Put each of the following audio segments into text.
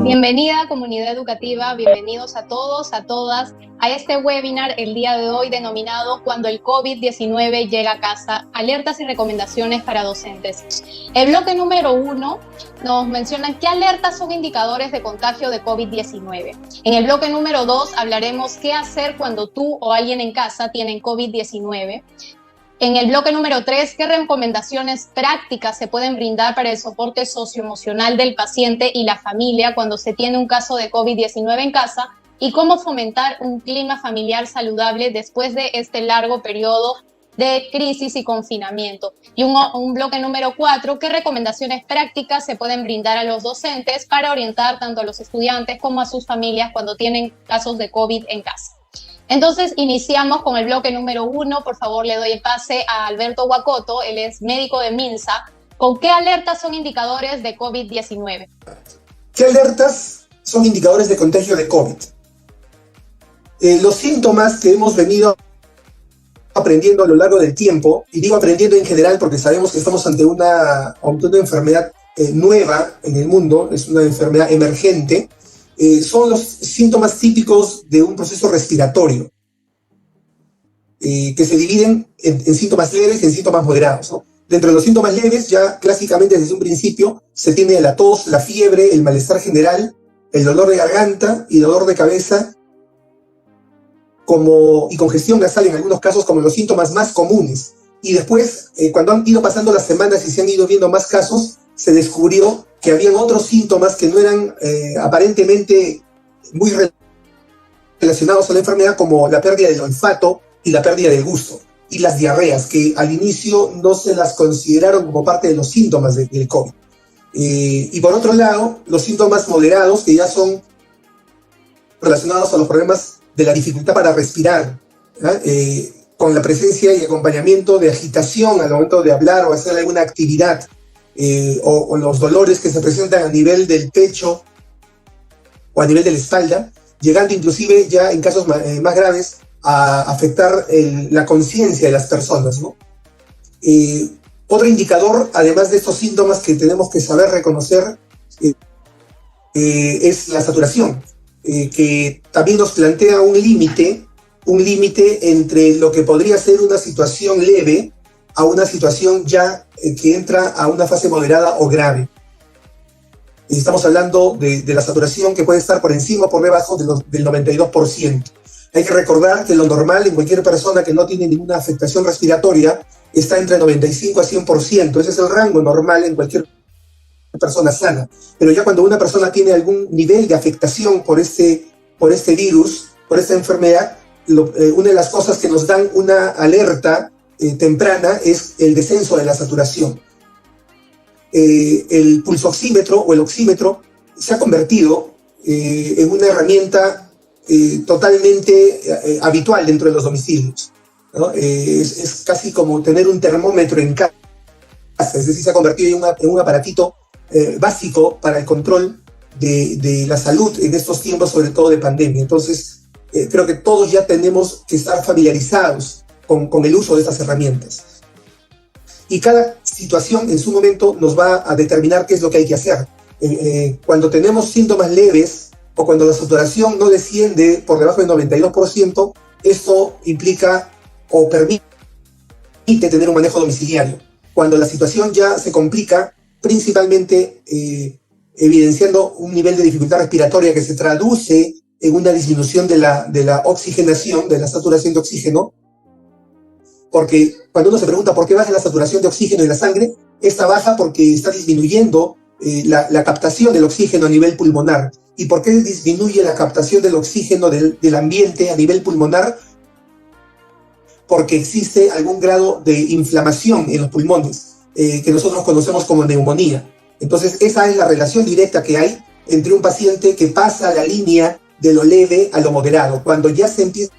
Bienvenida comunidad educativa, bienvenidos a todos, a todas, a este webinar el día de hoy denominado Cuando el COVID-19 llega a casa, alertas y recomendaciones para docentes. El bloque número 1 nos menciona qué alertas son indicadores de contagio de COVID-19. En el bloque número 2 hablaremos qué hacer cuando tú o alguien en casa tienen COVID-19. En el bloque número 3, ¿qué recomendaciones prácticas se pueden brindar para el soporte socioemocional del paciente y la familia cuando se tiene un caso de COVID-19 en casa? Y cómo fomentar un clima familiar saludable después de este largo periodo de crisis y confinamiento. Y un bloque número 4, ¿qué recomendaciones prácticas se pueden brindar a los docentes para orientar tanto a los estudiantes como a sus familias cuando tienen casos de COVID en casa? Entonces, iniciamos con el bloque número 1. Por favor, le doy el pase a Alberto Huacoto, él es médico de MINSA. ¿Con qué alertas son indicadores de COVID-19? ¿Qué alertas son indicadores de contagio de COVID? Los síntomas que hemos venido aprendiendo a lo largo del tiempo, y digo aprendiendo en general porque sabemos que estamos ante una enfermedad nueva en el mundo, es una enfermedad emergente, son los síntomas típicos de un proceso respiratorio, que se dividen en síntomas leves y en síntomas moderados, ¿no? Dentro de los síntomas leves, ya clásicamente desde un principio, se tiene la tos, la fiebre, el malestar general, el dolor de garganta y dolor de cabeza, y congestión nasal en algunos casos como los síntomas más comunes. Y después, cuando han ido pasando las semanas y se han ido viendo más casos, se descubrió que habían otros síntomas que no eran aparentemente muy relacionados a la enfermedad, como la pérdida del olfato y la pérdida del gusto, y las diarreas, que al inicio no se las consideraron como parte de los síntomas del COVID. Y por otro lado, los síntomas moderados, que ya son relacionados a los problemas de la dificultad para respirar, con la presencia y acompañamiento de agitación al momento de hablar o hacer alguna actividad, o los dolores que se presentan a nivel del pecho o a nivel de la espalda, llegando inclusive ya en casos más graves a afectar la conciencia de las personas, ¿no? Otro indicador, además de estos síntomas que tenemos que saber reconocer, es la saturación, que también nos plantea un límite entre lo que podría ser una situación leve a una situación ya que entra a una fase moderada o grave. Estamos hablando de la saturación que puede estar por encima o por debajo del 92%. Hay que recordar que lo normal en cualquier persona que no tiene ninguna afectación respiratoria está entre 95 a 100%. Ese es el rango normal en cualquier persona sana. Pero ya cuando una persona tiene algún nivel de afectación por este virus, por esta enfermedad, una de las cosas que nos dan una alerta temprana es el descenso de la saturación. El pulsoxímetro o el oxímetro se ha convertido en una herramienta totalmente habitual dentro de los domicilios, ¿no? Es casi como tener un termómetro en casa, es decir, se ha convertido en un aparatito básico para el control de la salud en estos tiempos, sobre todo de pandemia. Entonces, creo que todos ya tenemos que estar familiarizados con el uso de estas herramientas. Y cada situación en su momento nos va a determinar qué es lo que hay que hacer. Cuando tenemos síntomas leves o cuando la saturación no desciende por debajo del 92%, esto implica o permite tener un manejo domiciliario. Cuando la situación ya se complica, principalmente evidenciando un nivel de dificultad respiratoria que se traduce en una disminución de la oxigenación, de la saturación de oxígeno, porque cuando uno se pregunta por qué baja la saturación de oxígeno en la sangre, esta baja porque está disminuyendo la captación del oxígeno a nivel pulmonar. ¿Y por qué disminuye la captación del oxígeno del ambiente a nivel pulmonar? Porque existe algún grado de inflamación en los pulmones, que nosotros conocemos como neumonía. Entonces, esa es la relación directa que hay entre un paciente que pasa la línea de lo leve a lo moderado. Cuando ya se empieza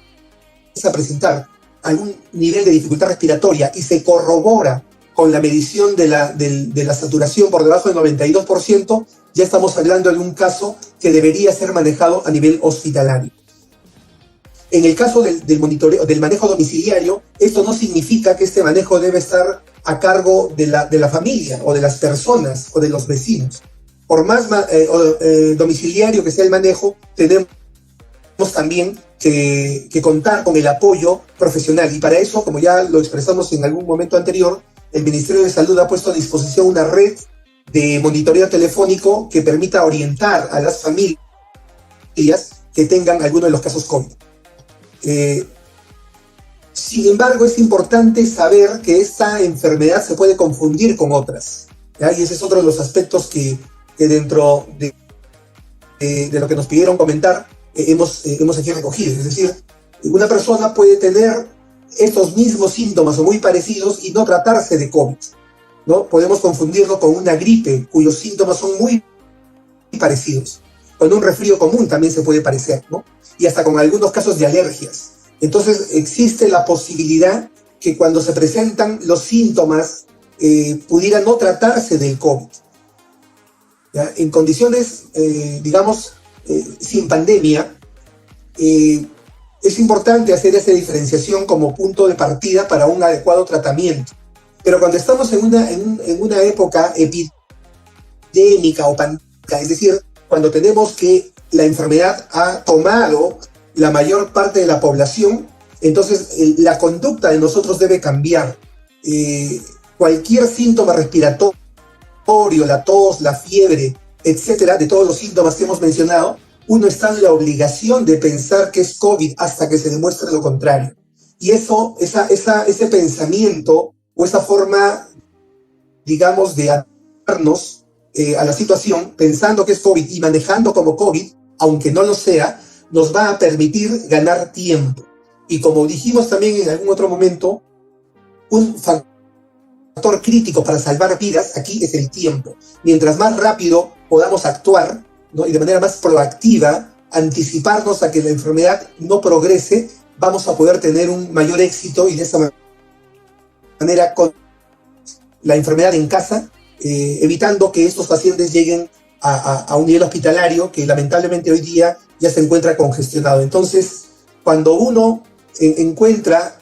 a presentar algún nivel de dificultad respiratoria y se corrobora con la medición de la saturación por debajo del 92%, ya estamos hablando de un caso que debería ser manejado a nivel hospitalario. En el caso del monitoreo, del manejo domiciliario, esto no significa que este manejo debe estar a cargo de la familia o de las personas o de los vecinos. por más domiciliario que sea el manejo, tenemos también que contar con el apoyo profesional. Y para eso, como ya lo expresamos en algún momento anterior, el Ministerio de Salud ha puesto a disposición una red de monitoreo telefónico que permita orientar a las familias que tengan alguno de los casos COVID. Sin embargo, es importante saber que esta enfermedad se puede confundir con otras, ¿ya? Y ese es otro de los aspectos que dentro de lo que nos pidieron comentar hemos aquí recogido. Es decir, una persona puede tener estos mismos síntomas o muy parecidos y no tratarse de COVID, ¿no? Podemos confundirlo con una gripe cuyos síntomas son muy parecidos. Con un resfrío común también se puede parecer, ¿no? Y hasta con algunos casos de alergias. Entonces existe la posibilidad que cuando se presentan los síntomas pudiera no tratarse del COVID, ¿ya? En condiciones, sin pandemia, es importante hacer esa diferenciación como punto de partida para un adecuado tratamiento. Pero cuando estamos en una época epidémica o pandémica, es decir, cuando tenemos que la enfermedad ha tomado la mayor parte de la población, entonces la conducta de nosotros debe cambiar. Cualquier síntoma respiratorio, la tos, la fiebre, etcétera, de todos los síntomas que hemos mencionado, uno está en la obligación de pensar que es COVID hasta que se demuestre lo contrario. Y ese pensamiento o esa forma, digamos, de adaptarnos a la situación, pensando que es COVID y manejando como COVID, aunque no lo sea, nos va a permitir ganar tiempo. Y como dijimos también en algún otro momento, un factor crítico para salvar vidas aquí es el tiempo. Mientras más rápido podamos actuar, ¿no? Y de manera más proactiva, anticiparnos a que la enfermedad no progrese, vamos a poder tener un mayor éxito y de esa manera con la enfermedad en casa, evitando que estos pacientes lleguen a un nivel hospitalario que lamentablemente hoy día ya se encuentra congestionado. Entonces, cuando uno encuentra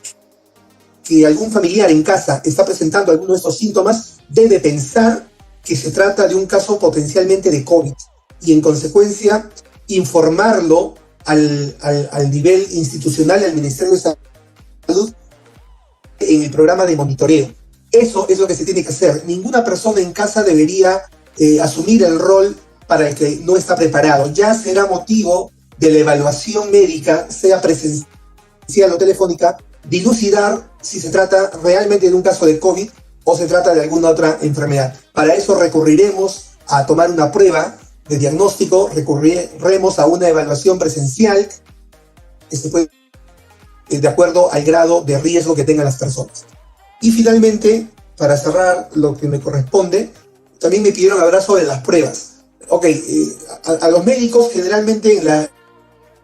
que algún familiar en casa está presentando alguno de estos síntomas, debe pensar que se trata de un caso potencialmente de COVID y en consecuencia informarlo al nivel institucional, al Ministerio de Salud, en el programa de monitoreo. Eso es lo que se tiene que hacer. Ninguna persona en casa debería asumir el rol para el que no está preparado. Ya será motivo de la evaluación médica, sea presencial o telefónica, dilucidar si se trata realmente de un caso de COVID o se trata de alguna otra enfermedad. Para eso recurriremos a tomar una prueba de diagnóstico, recurriremos a una evaluación presencial de acuerdo al grado de riesgo que tengan las personas. Y finalmente, para cerrar lo que me corresponde, también me pidieron hablar sobre las pruebas. A los médicos generalmente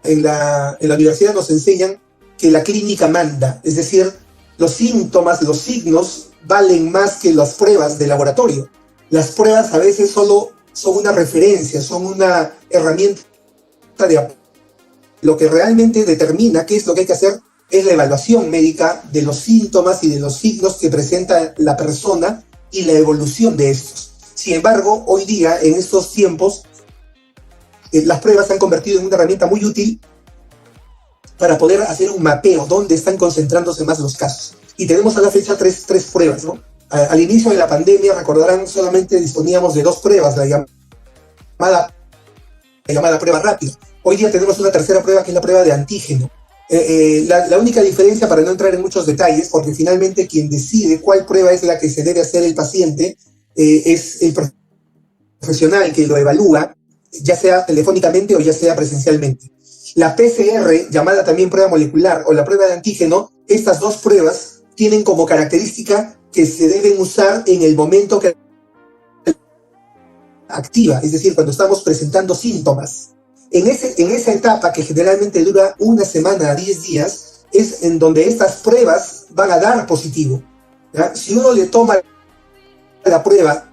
en la universidad nos enseñan que la clínica manda, es decir, los síntomas, los signos valen más que las pruebas de laboratorio. Las pruebas a veces solo son una referencia, son una herramienta de apoyo. Lo que realmente determina qué es lo que hay que hacer es la evaluación médica de los síntomas y de los signos que presenta la persona y la evolución de estos. Sin embargo, hoy día, en estos tiempos, las pruebas se han convertido en una herramienta muy útil para poder hacer un mapeo donde están concentrándose más los casos. Y tenemos a la fecha tres pruebas, ¿no? Al inicio de la pandemia, recordarán, solamente disponíamos de 2 pruebas, la llamada prueba rápida. Hoy día tenemos una tercera prueba que es la prueba de antígeno. La única diferencia, para no entrar en muchos detalles, porque finalmente quien decide cuál prueba es la que se debe hacer el paciente es el profesional que lo evalúa, ya sea telefónicamente o ya sea presencialmente. La PCR, llamada también prueba molecular, o la prueba de antígeno, estas 2 pruebas tienen como característica que se deben usar en el momento que activa, es decir, cuando estamos presentando síntomas. En esa etapa, que generalmente dura 1 semana a 10 días, es en donde estas pruebas van a dar positivo, ¿ya? Si uno le toma la prueba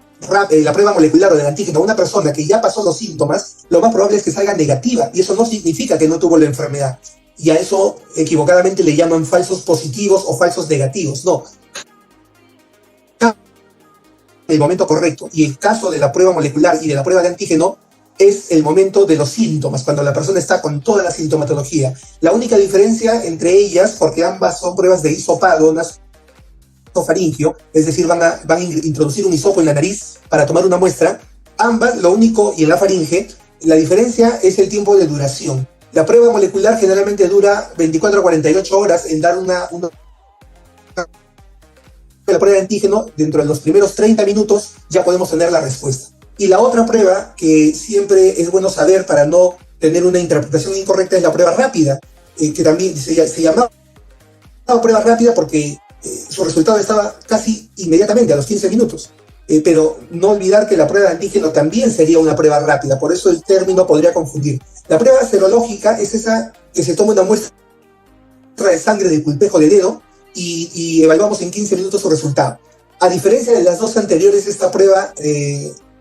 molecular o del antígeno a una persona que ya pasó los síntomas, lo más probable es que salga negativa, y eso no significa que no tuvo la enfermedad. Y a eso equivocadamente le llaman falsos positivos o falsos negativos. No. el momento correcto. Y el caso de la prueba molecular y de la prueba de antígeno es el momento de los síntomas, cuando la persona está con toda la sintomatología. La única diferencia entre ellas, porque ambas son pruebas de hisopado, nasofaringio, es decir, van a introducir un hisopo en la nariz para tomar una muestra. Ambas, lo único, y en la faringe, la diferencia es el tiempo de duración. La prueba molecular generalmente dura 24 a 48 horas en dar la prueba de antígeno. Dentro de los primeros 30 minutos ya podemos tener la respuesta. Y la otra prueba que siempre es bueno saber para no tener una interpretación incorrecta es la prueba rápida, que también se llamaba prueba rápida porque su resultado estaba casi inmediatamente, a los 15 minutos. Pero no olvidar que la prueba de antígeno también sería una prueba rápida, por eso el término podría confundir. La prueba serológica es esa que se toma una muestra de sangre del culpejo de dedo y evaluamos en 15 minutos su resultado. A diferencia de las dos anteriores, esta prueba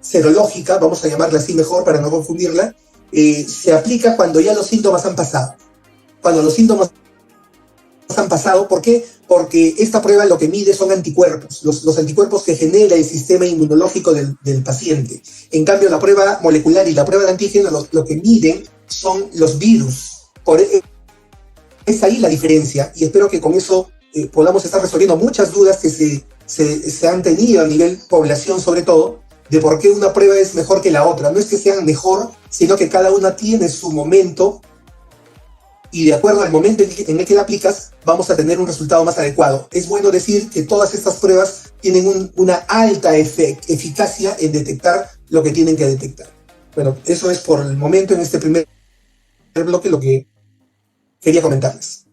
serológica, vamos a llamarla así mejor para no confundirla, se aplica cuando ya los síntomas han pasado. Cuando los síntomas han pasado, ¿por qué? Porque esta prueba lo que mide son anticuerpos, los anticuerpos que genera el sistema inmunológico del paciente. En cambio, la prueba molecular y la prueba de antígeno lo que miden son los virus. Es ahí la diferencia, y espero que con eso podamos estar resolviendo muchas dudas que se han tenido a nivel población, sobre todo, de por qué una prueba es mejor que la otra. No es que sean mejor, sino que cada una tiene su momento, y de acuerdo al momento en el que la aplicas, vamos a tener un resultado más adecuado. Es bueno decir que todas estas pruebas tienen una alta eficacia en detectar lo que tienen que detectar. Bueno, eso es por el momento en este primer bloque lo que quería comentarles.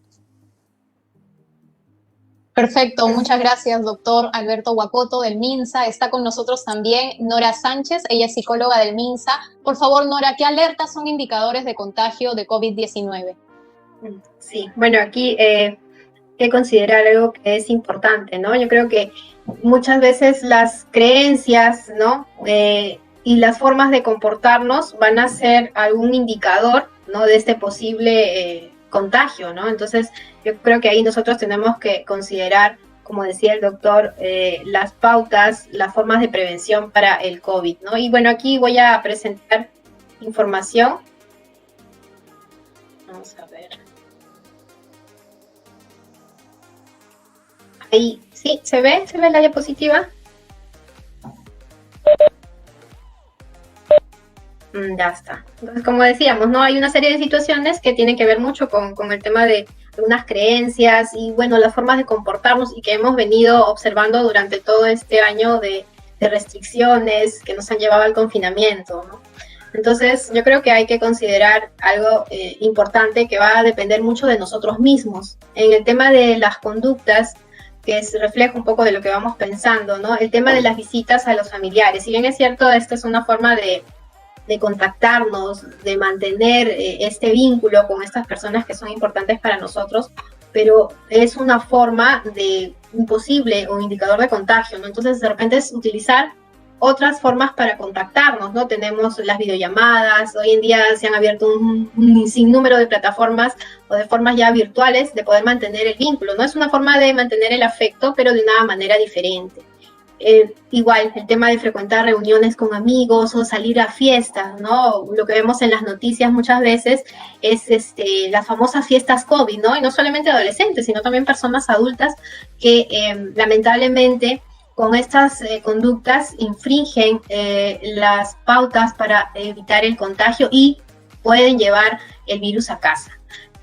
Perfecto, muchas gracias, doctor Alberto Huacoto del MINSA. Está con nosotros también Nora Sánchez, ella es psicóloga del MINSA. Por favor, Nora, ¿qué alertas son indicadores de contagio de COVID-19? Sí, bueno, aquí hay que considerar algo que es importante, ¿no? Yo creo que muchas veces las creencias, ¿no? Y las formas de comportarnos van a ser algún indicador, ¿no? De este posible contagio, ¿no? Entonces, yo creo que ahí nosotros tenemos que considerar, como decía el doctor, las pautas, las formas de prevención para el COVID, ¿no? Y bueno, aquí voy a presentar información. Vamos a ver. Ahí, ¿sí? ¿Se ve? ¿Se ve la diapositiva? Ya está. Entonces, como decíamos, ¿no? Hay una serie de situaciones que tienen que ver mucho con el tema de algunas creencias y, bueno, las formas de comportarnos y que hemos venido observando durante todo este año de restricciones que nos han llevado al confinamiento, ¿no? Entonces, yo creo que hay que considerar algo importante que va a depender mucho de nosotros mismos. En el tema de las conductas, que es reflejo un poco de lo que vamos pensando, ¿no? El tema de las visitas a los familiares. Si bien es cierto, esta es una forma de contactarnos, de mantener este vínculo con estas personas que son importantes para nosotros, pero es una forma de un posible o indicador de contagio, ¿no? Entonces, de repente es utilizar otras formas para contactarnos, ¿no? Tenemos las videollamadas, hoy en día se han abierto un sinnúmero de plataformas o de formas ya virtuales de poder mantener el vínculo, ¿no? Es una forma de mantener el afecto, pero de una manera diferente. Igual, el tema de frecuentar reuniones con amigos o salir a fiestas, ¿no? Lo que vemos en las noticias muchas veces es las famosas fiestas COVID, ¿no? Y no solamente adolescentes, sino también personas adultas que lamentablemente con estas conductas infringen las pautas para evitar el contagio y pueden llevar el virus a casa.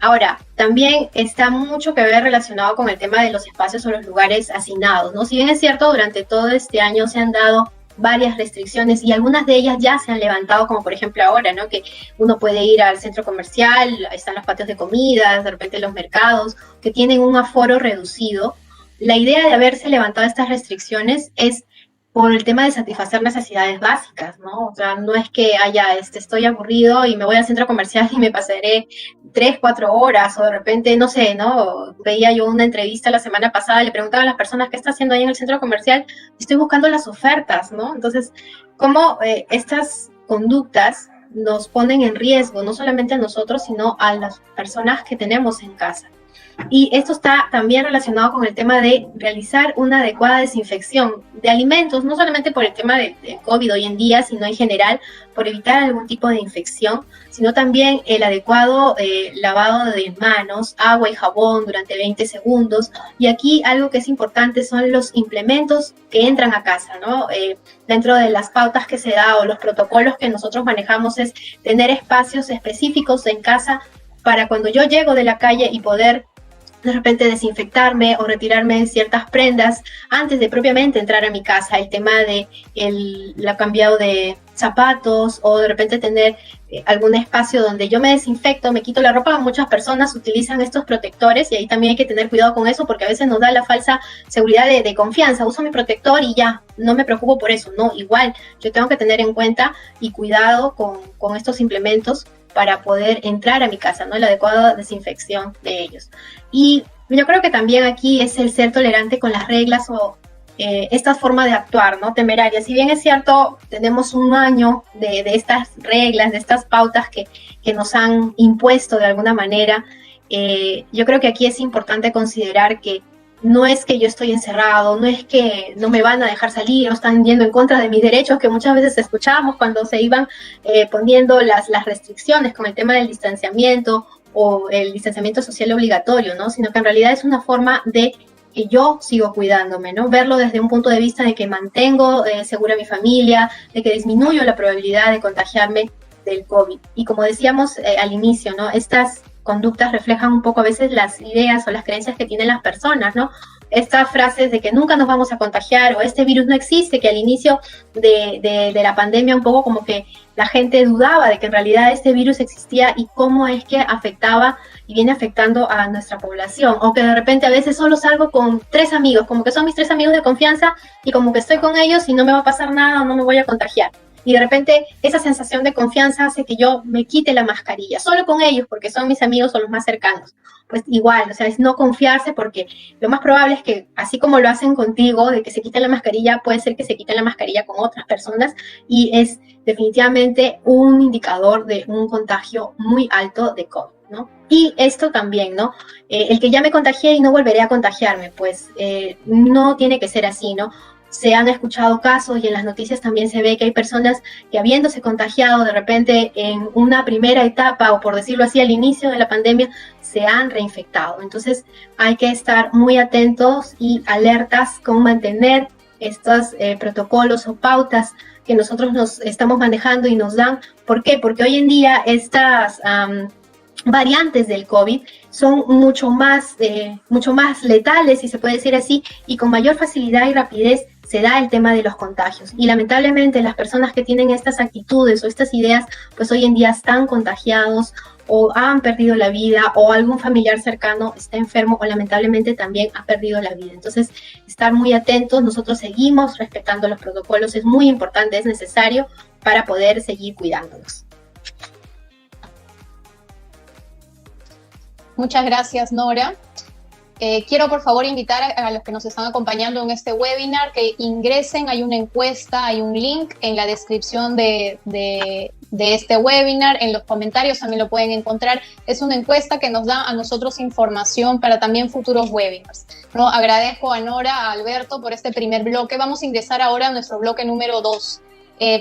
Ahora, también está mucho que ver relacionado con el tema de los espacios o los lugares asignados, ¿no? Si bien es cierto, durante todo este año se han dado varias restricciones y algunas de ellas ya se han levantado, como por ejemplo ahora, ¿no? Que uno puede ir al centro comercial, están los patios de comidas, de repente los mercados, que tienen un aforo reducido. La idea de haberse levantado estas restricciones es por el tema de satisfacer necesidades básicas, ¿no? O sea, no es que haya, estoy aburrido y me voy al centro comercial y me pasaré 3, 4 horas, o de repente, no sé, ¿no? Veía yo una entrevista la semana pasada, le preguntaba a las personas qué está haciendo ahí en el centro comercial, estoy buscando las ofertas, ¿no? Entonces, cómo estas conductas nos ponen en riesgo, no solamente a nosotros, sino a las personas que tenemos en casa. Y esto está también relacionado con el tema de realizar una adecuada desinfección de alimentos, no solamente por el tema del COVID hoy en día, sino en general, por evitar algún tipo de infección, sino también el adecuado lavado de manos, agua y jabón durante 20 segundos. Y aquí algo que es importante son los implementos que entran a casa, ¿no? Dentro de las pautas que se da o los protocolos que nosotros manejamos es tener espacios específicos en casa para cuando yo llego de la calle y poder de repente desinfectarme o retirarme ciertas prendas antes de propiamente entrar a mi casa. El tema de la cambiado de zapatos o de repente tener algún espacio donde yo me desinfecto, me quito la ropa. Muchas personas utilizan estos protectores y ahí también hay que tener cuidado con eso porque a veces nos da la falsa seguridad de confianza. Uso mi protector y ya, no me preocupo por eso. No, igual yo tengo que tener en cuenta y cuidado con estos implementos para poder entrar a mi casa, ¿no? La adecuada desinfección de ellos. Y yo creo que también aquí es el ser tolerante con las reglas o esta forma de actuar, ¿no? Temeraria. Si bien es cierto, tenemos un año de estas reglas, de estas pautas que nos han impuesto de alguna manera, yo creo que aquí es importante considerar que no es que yo estoy encerrado, no es que no me van a dejar salir o están yendo en contra de mis derechos, que muchas veces escuchábamos cuando se iban poniendo las restricciones con el tema del distanciamiento o el distanciamiento social obligatorio, ¿no? Sino que en realidad es una forma de que yo sigo cuidándome, ¿no? Verlo desde un punto de vista de que mantengo segura a mi familia, de que disminuyo la probabilidad de contagiarme del COVID. Y como decíamos al inicio, ¿no? Estas conductas reflejan un poco a veces las ideas o las creencias que tienen las personas, ¿no? Estas frases de que nunca nos vamos a contagiar o este virus no existe, que al inicio de la pandemia un poco como que la gente dudaba de que en realidad este virus existía y cómo es que afectaba y viene afectando a nuestra población, o que de repente a veces solo salgo con 3 amigos, como que son mis 3 amigos de confianza y como que estoy con ellos y no me va a pasar nada o no me voy a contagiar. Y de repente esa sensación de confianza hace que yo me quite la mascarilla, solo con ellos, porque son mis amigos o los más cercanos. Pues igual, o sea, es no confiarse porque lo más probable es que, así como lo hacen contigo, de que se quiten la mascarilla, puede ser que se quiten la mascarilla con otras personas y es definitivamente un indicador de un contagio muy alto de COVID, ¿no? Y esto también, ¿no? El que ya me contagié y no volveré a contagiarme, pues no tiene que ser así, ¿no? Se han escuchado casos y en las noticias también se ve que hay personas que habiéndose contagiado de repente en una primera etapa o por decirlo así al inicio de la pandemia se han reinfectado. Entonces hay que estar muy atentos y alertas con mantener estos protocolos o pautas que nosotros nos estamos manejando y nos dan. ¿Por qué? Porque hoy en día estas variantes del COVID son mucho más letales, si se puede decir así, y con mayor facilidad y rapidez se da el tema de los contagios. Y lamentablemente las personas que tienen estas actitudes o estas ideas, pues hoy en día están contagiados o han perdido la vida o algún familiar cercano está enfermo o lamentablemente también ha perdido la vida. Entonces, estar muy atentos, nosotros seguimos respetando los protocolos, es muy importante, es necesario para poder seguir cuidándonos. Muchas gracias, Nora. Quiero por favor invitar a los que nos están acompañando en este webinar que ingresen, hay una encuesta, hay un link en la descripción de este webinar, en los comentarios también lo pueden encontrar. Es una encuesta que nos da a nosotros información para también futuros webinars, ¿no? Agradezco a Nora, a Alberto por este primer bloque. Vamos a ingresar ahora a nuestro bloque número 2.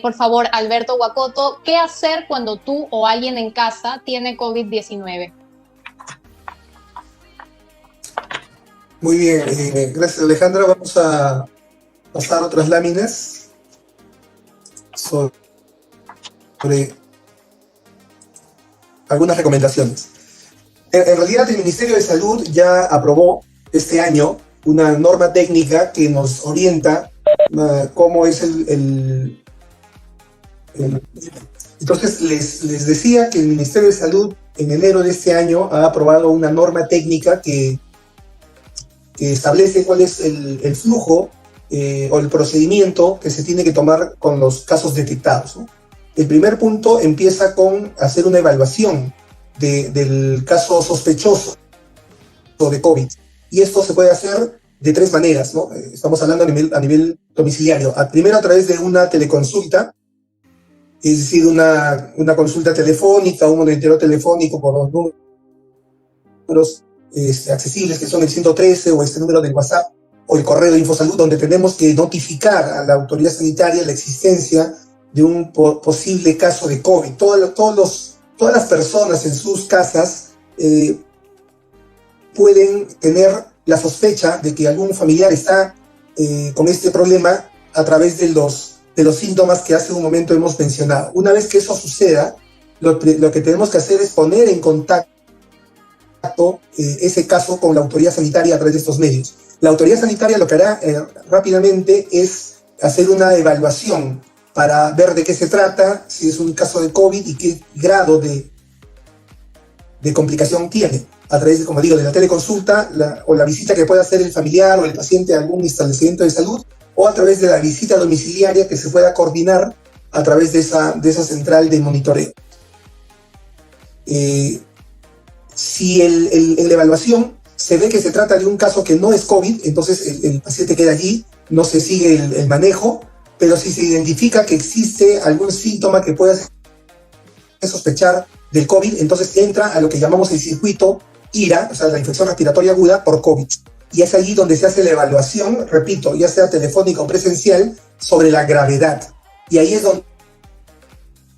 Por favor, Alberto Huacoto, ¿qué hacer cuando tú o alguien en casa tiene COVID-19? Muy bien, gracias Alejandra. Vamos a pasar otras láminas sobre algunas recomendaciones. En realidad el Ministerio de Salud ya aprobó este año una norma técnica que nos orienta cómo es Entonces les decía que el Ministerio de Salud en enero de este año ha aprobado una norma técnica que establece cuál es el flujo o el procedimiento que se tiene que tomar con los casos detectados, ¿no? El primer punto empieza con hacer una evaluación del caso sospechoso de COVID. Y esto se puede hacer de 3 maneras, ¿no? Estamos hablando a nivel domiciliario. Primero a través de una teleconsulta, es decir, una consulta telefónica, un monitoreo telefónico por los números accesibles, que son el 113 o este número de WhatsApp o el correo de Infosalud, donde tenemos que notificar a la autoridad sanitaria la existencia de un posible caso de COVID. Todas las personas en sus casas pueden tener la sospecha de que algún familiar está con este problema a través de los síntomas que hace un momento hemos mencionado. Una vez que eso suceda, lo que tenemos que hacer es poner en contacto ese caso con la autoridad sanitaria a través de estos medios. La autoridad sanitaria lo que hará rápidamente es hacer una evaluación para ver de qué se trata, si es un caso de COVID y qué grado de complicación tiene, a través de, como digo, de la teleconsulta o la visita que pueda hacer el familiar o el paciente a algún establecimiento de salud, o a través de la visita domiciliaria que se pueda coordinar a través de esa central de monitoreo. Si en la evaluación se ve que se trata de un caso que no es COVID, entonces el paciente queda allí, no se sigue el manejo, pero si se identifica que existe algún síntoma que pueda sospechar del COVID, entonces entra a lo que llamamos el circuito IRA, o sea, la infección respiratoria aguda por COVID. Y es allí donde se hace la evaluación, repito, ya sea telefónica o presencial, sobre la gravedad. Y ahí es donde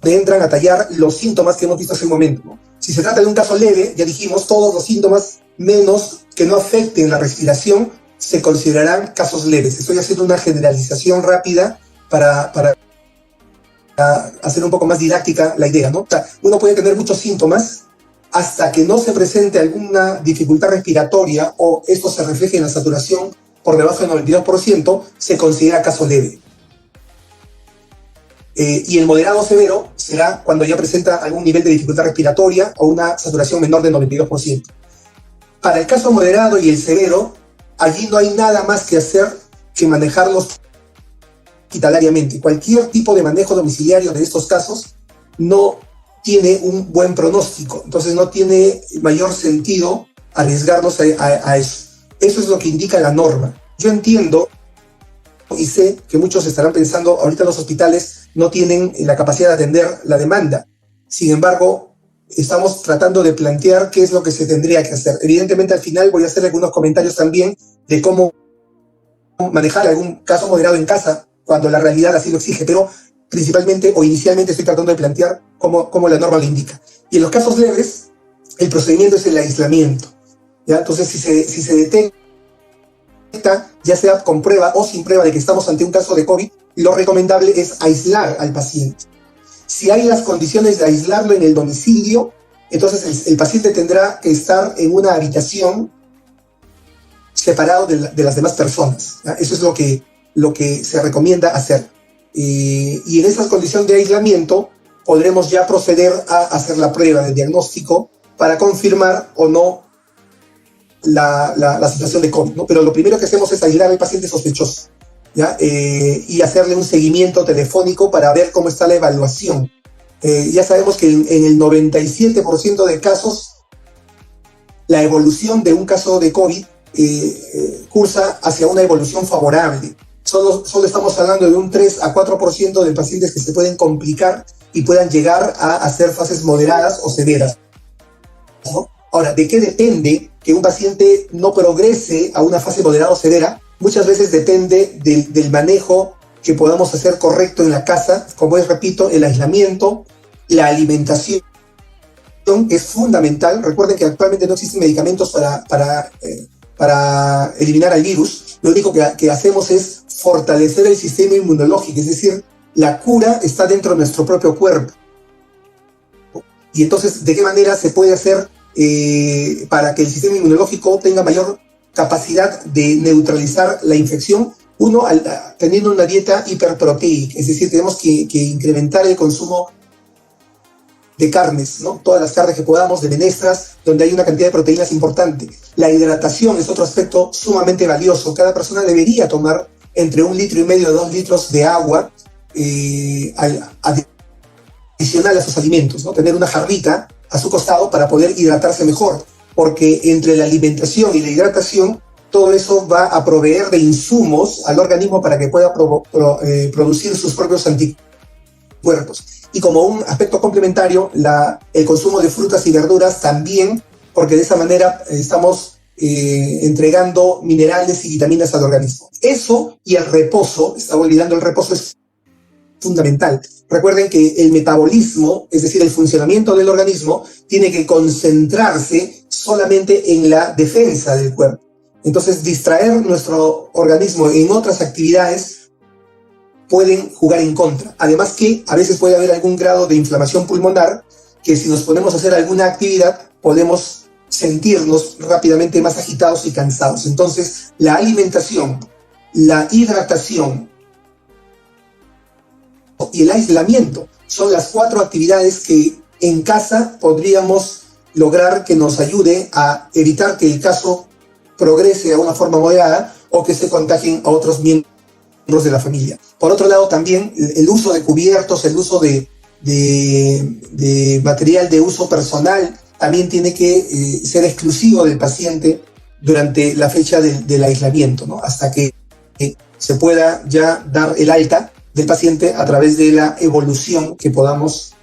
entran a tallar los síntomas que hemos visto hace un momento, ¿no? Si se trata de un caso leve, ya dijimos, todos los síntomas menos que no afecten la respiración se considerarán casos leves. Estoy haciendo una generalización rápida para hacer un poco más didáctica la idea, ¿no? O sea, uno puede tener muchos síntomas hasta que no se presente alguna dificultad respiratoria o esto se refleje en la saturación por debajo del 92%, se considera caso leve. Y el moderado severo será cuando ya presenta algún nivel de dificultad respiratoria o una saturación menor del 92%. Para el caso moderado y el severo, allí no hay nada más que hacer que manejarlos hospitalariamente. Cualquier tipo de manejo domiciliario de estos casos no tiene un buen pronóstico, entonces no tiene mayor sentido arriesgarnos a eso. Eso es lo que indica la norma. Yo entiendo y sé que muchos estarán pensando, ahorita los hospitales no tienen la capacidad de atender la demanda. Sin embargo, estamos tratando de plantear qué es lo que se tendría que hacer. Evidentemente, al final voy a hacer algunos comentarios también de cómo manejar algún caso moderado en casa cuando la realidad así lo exige, pero principalmente o inicialmente estoy tratando de plantear cómo la norma lo indica. Y en los casos leves, el procedimiento es el aislamiento, ¿ya? Entonces, si se detecta, ya sea con prueba o sin prueba de que estamos ante un caso de COVID, lo recomendable es aislar al paciente. Si hay las condiciones de aislarlo en el domicilio, entonces el paciente tendrá que estar en una habitación separado de las demás personas, ¿ya? Eso es lo que se recomienda hacer. Y en esas condiciones de aislamiento podremos ya proceder a hacer la prueba de diagnóstico para confirmar o no la situación de COVID, ¿no? Pero lo primero que hacemos es aislar al paciente sospechoso, ¿ya? Y hacerle un seguimiento telefónico para ver cómo está la evaluación. Ya sabemos que en el 97% de casos la evolución de un caso de COVID cursa hacia una evolución favorable. Solo estamos hablando de un 3 a 4% de pacientes que se pueden complicar y puedan llegar a hacer fases moderadas o severas, ¿no? Ahora, ¿de qué depende que un paciente no progrese a una fase moderada o severa? Muchas veces depende del manejo que podamos hacer correcto en la casa, como es, repito, el aislamiento, la alimentación es fundamental. Recuerden que actualmente no existen medicamentos para eliminar al virus. Lo único que hacemos es fortalecer el sistema inmunológico, es decir, la cura está dentro de nuestro propio cuerpo. Y entonces, ¿de qué manera se puede hacer para que el sistema inmunológico tenga mayor capacidad de neutralizar la infección? Uno, teniendo una dieta hiperproteica, es decir, tenemos que incrementar el consumo de carnes, ¿no? Todas las carnes que podamos, de menestras, donde hay una cantidad de proteínas importante. La hidratación es otro aspecto sumamente valioso. Cada persona debería tomar entre 1,5 litros a 2 litros de agua adicional a sus alimentos, ¿no? Tener una jarrita a su costado para poder hidratarse mejor, porque entre la alimentación y la hidratación, todo eso va a proveer de insumos al organismo para que pueda producir sus propios anticuerpos. Y como un aspecto complementario, el consumo de frutas y verduras también porque de esa manera estamos entregando minerales y vitaminas al organismo. Eso y el reposo, estaba olvidando el reposo, es fundamental. Recuerden que el metabolismo, es decir, el funcionamiento del organismo, tiene que concentrarse solamente en la defensa del cuerpo. Entonces, distraer nuestro organismo en otras actividades pueden jugar en contra. Además que a veces puede haber algún grado de inflamación pulmonar que si nos ponemos a hacer alguna actividad podemos sentirnos rápidamente más agitados y cansados. Entonces, la alimentación, la hidratación y el aislamiento son las 4 actividades que en casa podríamos lograr que nos ayude a evitar que el caso progrese a una forma moderada o que se contagien a otros miembros de la familia. Por otro lado, también el uso de cubiertos, el uso de material de uso personal también tiene que ser exclusivo del paciente durante la fecha del aislamiento, ¿no? Hasta que se pueda ya dar el alta del paciente a través de la evolución que podamos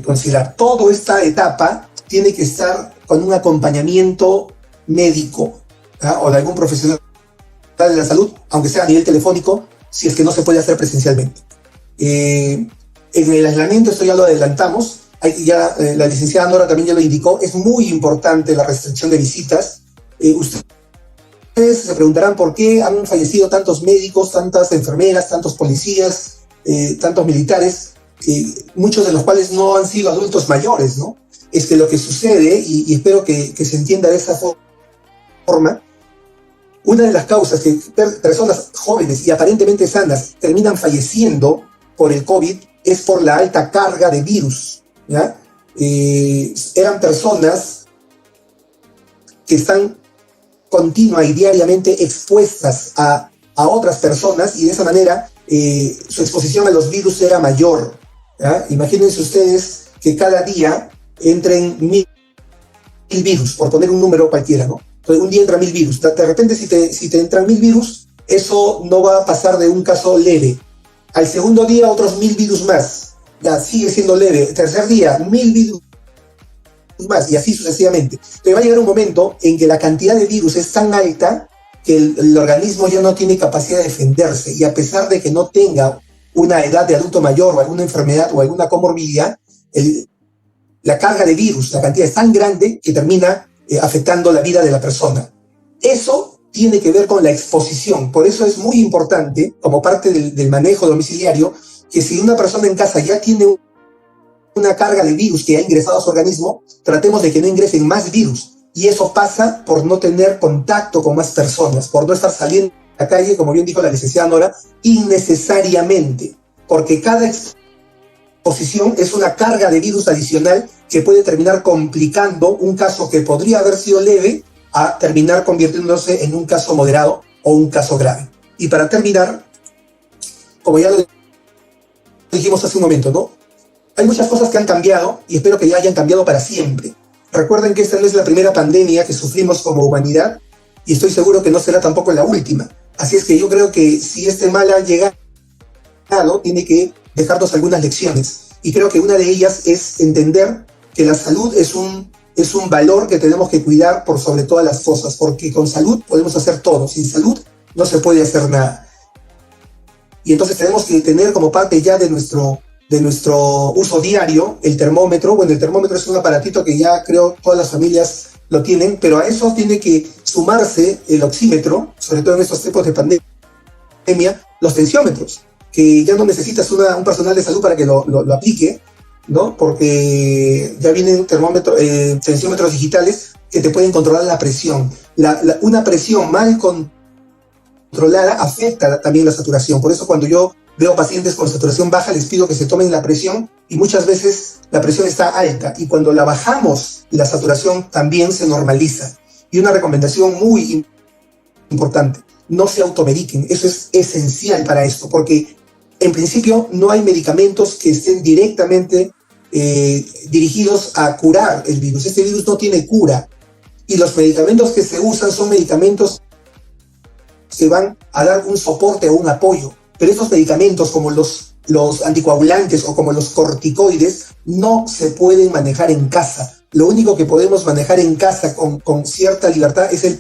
considerar. Toda esta etapa tiene que estar con un acompañamiento médico, ¿ah? O de algún profesional de la salud, aunque sea a nivel telefónico, si es que no se puede hacer presencialmente. En el aislamiento, esto ya lo adelantamos, la licenciada Nora también ya lo indicó, es muy importante la restricción de visitas. Ustedes se preguntarán por qué han fallecido tantos médicos, tantas enfermeras, tantos policías, tantos militares, muchos de los cuales no han sido adultos mayores, ¿no? Es que lo que sucede, y espero que se entienda de esa forma, una de las causas que personas jóvenes y aparentemente sanas terminan falleciendo por el COVID es por la alta carga de virus, ¿ya? Eran personas que están continua y diariamente expuestas a otras personas y de esa manera su exposición a los virus era mayor, ¿ya? Imagínense ustedes que cada día entren 1000 virus, por poner un número cualquiera, ¿no? Entonces, un día entra 1000 virus. De repente, si te entran 1000 virus, eso no va a pasar de un caso leve. Al segundo día, otros 1000 virus más. Ya sigue siendo leve. Tercer día, 1000 virus más, y así sucesivamente. Entonces va a llegar un momento en que la cantidad de virus es tan alta que el organismo ya no tiene capacidad de defenderse, y a pesar de que no tenga una edad de adulto mayor o alguna enfermedad o alguna comorbilidad, la carga de virus, la cantidad es tan grande que termina afectando la vida de la persona. Eso tiene que ver con la exposición. Por eso es muy importante, como parte del manejo domiciliario, que si una persona en casa ya tiene una carga de virus que ha ingresado a su organismo, tratemos de que no ingresen más virus. Y eso pasa por no tener contacto con más personas, por no estar saliendo a la calle, como bien dijo la licenciada Nora, innecesariamente. Porque cada exposición es una carga de virus adicional que puede terminar complicando un caso que podría haber sido leve a terminar convirtiéndose en un caso moderado o un caso grave. Y para terminar, como ya lo dijimos hace un momento, ¿no? Hay muchas cosas que han cambiado y espero que ya hayan cambiado para siempre. Recuerden que esta no es la primera pandemia que sufrimos como humanidad y estoy seguro que no será tampoco la última. Así es que yo creo que si este mal ha llegado, tiene que dejarnos algunas lecciones. Y creo que una de ellas es entender que la salud es un valor que tenemos que cuidar por sobre todas las cosas, porque con salud podemos hacer todo, sin salud no se puede hacer nada. Y entonces tenemos que tener como parte ya de nuestro uso diario el termómetro. Bueno, el termómetro es un aparatito que ya creo todas las familias lo tienen, pero a eso tiene que sumarse el oxímetro, sobre todo en estos tiempos de pandemia, los tensiómetros, que ya no necesitas un personal de salud para que lo aplique, ¿no? Porque ya vienen tensiómetros digitales que te pueden controlar la presión. Una presión mal controlada afecta también la saturación. Por eso cuando yo veo pacientes con saturación baja, les pido que se tomen la presión y muchas veces la presión está alta y cuando la bajamos, la saturación también se normaliza. Y una recomendación muy importante, no se automediquen. Eso es esencial para esto, porque en principio no hay medicamentos que estén directamente dirigidos a curar el virus. Este virus no tiene cura y los medicamentos que se usan son medicamentos que van a dar un soporte o un apoyo. Pero estos medicamentos como los anticoagulantes o como los corticoides no se pueden manejar en casa lo único que podemos manejar en casa con cierta libertad es el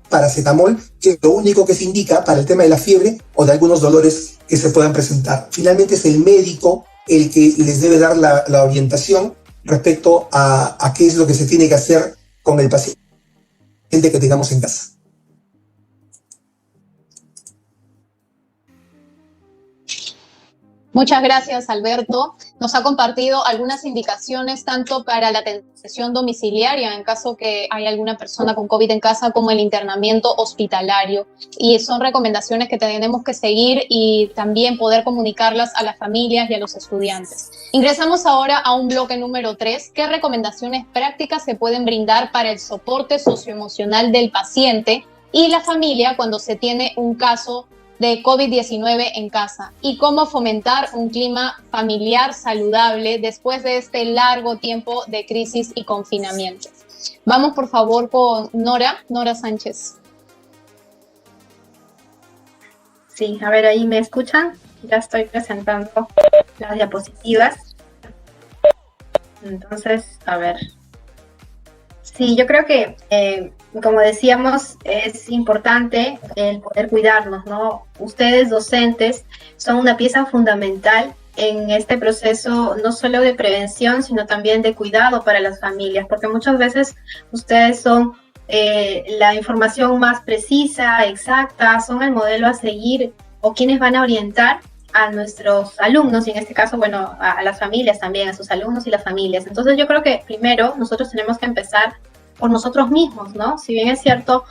paracetamol, que es lo único que se indica para el tema de la fiebre o de algunos dolores que se puedan presentar. Finalmente es el médico el que les debe dar la orientación respecto a qué es lo que se tiene que hacer con el paciente que tengamos en casa. Muchas gracias, Alberto. Nos ha compartido algunas indicaciones tanto para la atención domiciliaria en caso que haya alguna persona con COVID en casa, como el internamiento hospitalario. Y son recomendaciones que tenemos que seguir y también poder comunicarlas a las familias y a los estudiantes. Ingresamos ahora a un bloque número 3. ¿Qué recomendaciones prácticas se pueden brindar para el soporte socioemocional del paciente y la familia cuando se tiene un caso de COVID-19 en casa, y cómo fomentar un clima familiar saludable después de este largo tiempo de crisis y confinamiento? Vamos por favor con Nora Sánchez. Sí, a ver, ahí me escuchan. Ya estoy presentando las diapositivas. Entonces, a ver. Sí, yo creo que, como decíamos, es importante el poder cuidarnos, ¿no? Ustedes, docentes, son una pieza fundamental en este proceso, no solo de prevención, sino también de cuidado para las familias, porque muchas veces ustedes son la información más precisa, exacta, son el modelo a seguir o quienes van a orientar a nuestros alumnos, y en este caso, bueno, a las familias también, a sus alumnos y las familias. Entonces yo creo que primero nosotros tenemos que empezar por nosotros mismos, ¿no? Si bien es cierto,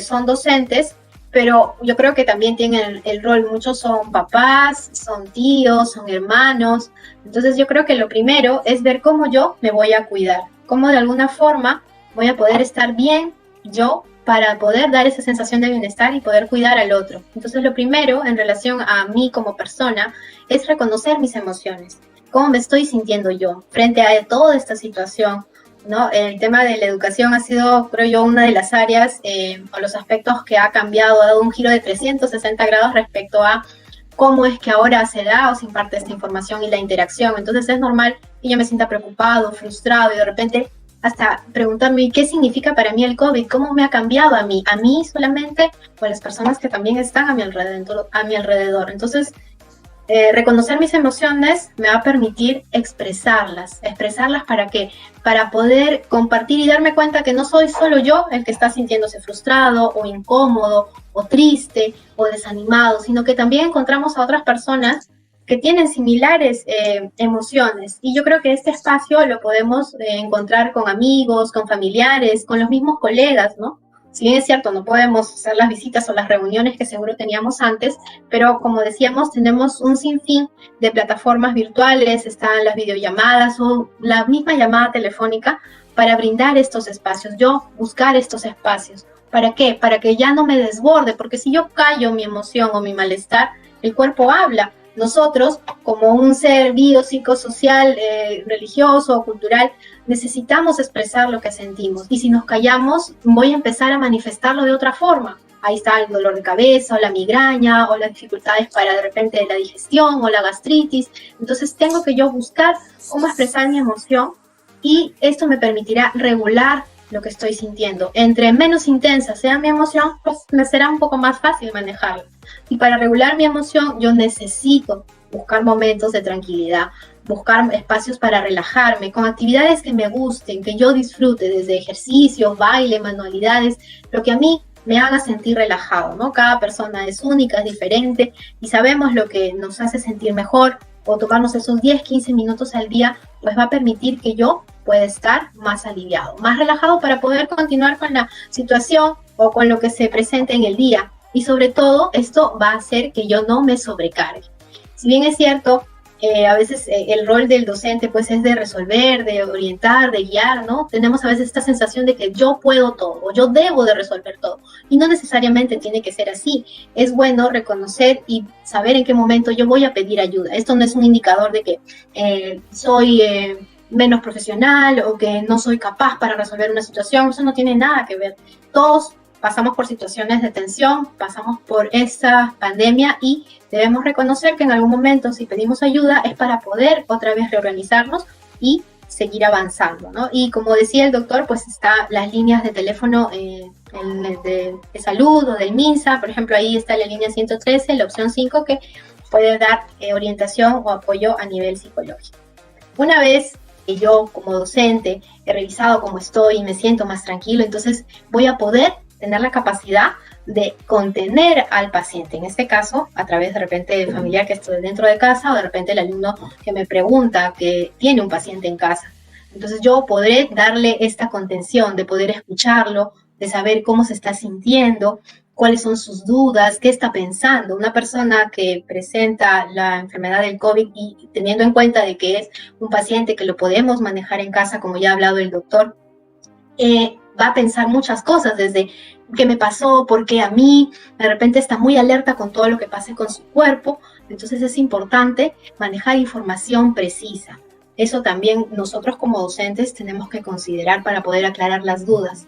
son docentes, pero yo creo que también tienen el rol, muchos son papás, son tíos, son hermanos. Entonces yo creo que lo primero es ver cómo yo me voy a cuidar, cómo de alguna forma voy a poder estar bien yo para poder dar esa sensación de bienestar y poder cuidar al otro. Entonces lo primero en relación a mí como persona es reconocer mis emociones, cómo me estoy sintiendo yo frente a toda esta situación, ¿no? El tema de la educación ha sido, creo yo, una de las áreas o los aspectos que ha cambiado, ha dado un giro de 360 grados respecto a cómo es que ahora se da o se imparte esta información y la interacción. Entonces es normal que yo me sienta preocupado, frustrado y de repente hasta preguntarme qué significa para mí el COVID, cómo me ha cambiado a mí solamente o a las personas que también están a mi alrededor. Entonces, reconocer mis emociones me va a permitir expresarlas. ¿Para qué? Para poder compartir y darme cuenta que no soy solo yo el que está sintiéndose frustrado o incómodo o triste o desanimado, sino que también encontramos a otras personas que tienen similares emociones. Y yo creo que este espacio lo podemos encontrar con amigos, con familiares, con los mismos colegas, ¿no? Si bien es cierto, no podemos hacer las visitas o las reuniones que seguro teníamos antes, pero como decíamos, tenemos un sinfín de plataformas virtuales, están las videollamadas o la misma llamada telefónica para brindar estos espacios, yo buscar estos espacios. ¿Para qué? Para que ya no me desborde, porque si yo callo mi emoción o mi malestar, el cuerpo habla. Nosotros, como un ser biopsicosocial, religioso o cultural, necesitamos expresar lo que sentimos. Y si nos callamos, voy a empezar a manifestarlo de otra forma. Ahí está el dolor de cabeza, o la migraña, o las dificultades para de repente la digestión, o la gastritis. Entonces tengo que yo buscar cómo expresar mi emoción, y esto me permitirá regular lo que estoy sintiendo. Entre menos intensa sea mi emoción, pues me será un poco más fácil manejarla. Y para regular mi emoción, yo necesito buscar momentos de tranquilidad, buscar espacios para relajarme, con actividades que me gusten, que yo disfrute, desde ejercicios, baile, manualidades, lo que a mí me haga sentir relajado, ¿no? Cada persona es única, es diferente, y sabemos lo que nos hace sentir mejor, o tomarnos esos 10, 15 minutos al día, pues va a permitir que yo pueda estar más aliviado, más relajado para poder continuar con la situación o con lo que se presente en el día. Y sobre todo, esto va a hacer que yo no me sobrecargue. Si bien es cierto, a veces el rol del docente pues es de resolver, de orientar, de guiar, ¿no? Tenemos a veces esta sensación de que yo puedo todo, o yo debo de resolver todo. Y no necesariamente tiene que ser así. Es bueno reconocer y saber en qué momento yo voy a pedir ayuda. Esto no es un indicador de que soy menos profesional o que no soy capaz para resolver una situación. Eso no tiene nada que ver. Todos pasamos por situaciones de tensión, pasamos por esa pandemia y debemos reconocer que en algún momento si pedimos ayuda es para poder otra vez reorganizarnos y seguir avanzando, ¿no? Y como decía el doctor, pues está las líneas de teléfono de salud o del MINSA, por ejemplo, ahí está la línea 113, la opción 5, que puede dar orientación o apoyo a nivel psicológico. Una vez que yo como docente he revisado cómo estoy y me siento más tranquilo, entonces voy a poder tener la capacidad de contener al paciente, en este caso a través de repente del familiar que estoy dentro de casa o de repente el alumno que me pregunta que tiene un paciente en casa. Entonces yo podré darle esta contención de poder escucharlo, de saber cómo se está sintiendo, cuáles son sus dudas, qué está pensando. Una persona que presenta la enfermedad del COVID y teniendo en cuenta de que es un paciente que lo podemos manejar en casa, como ya ha hablado el doctor, va a pensar muchas cosas, desde qué me pasó, por qué a mí, de repente está muy alerta con todo lo que pase con su cuerpo. Entonces es importante manejar información precisa. Eso también nosotros como docentes tenemos que considerar para poder aclarar las dudas.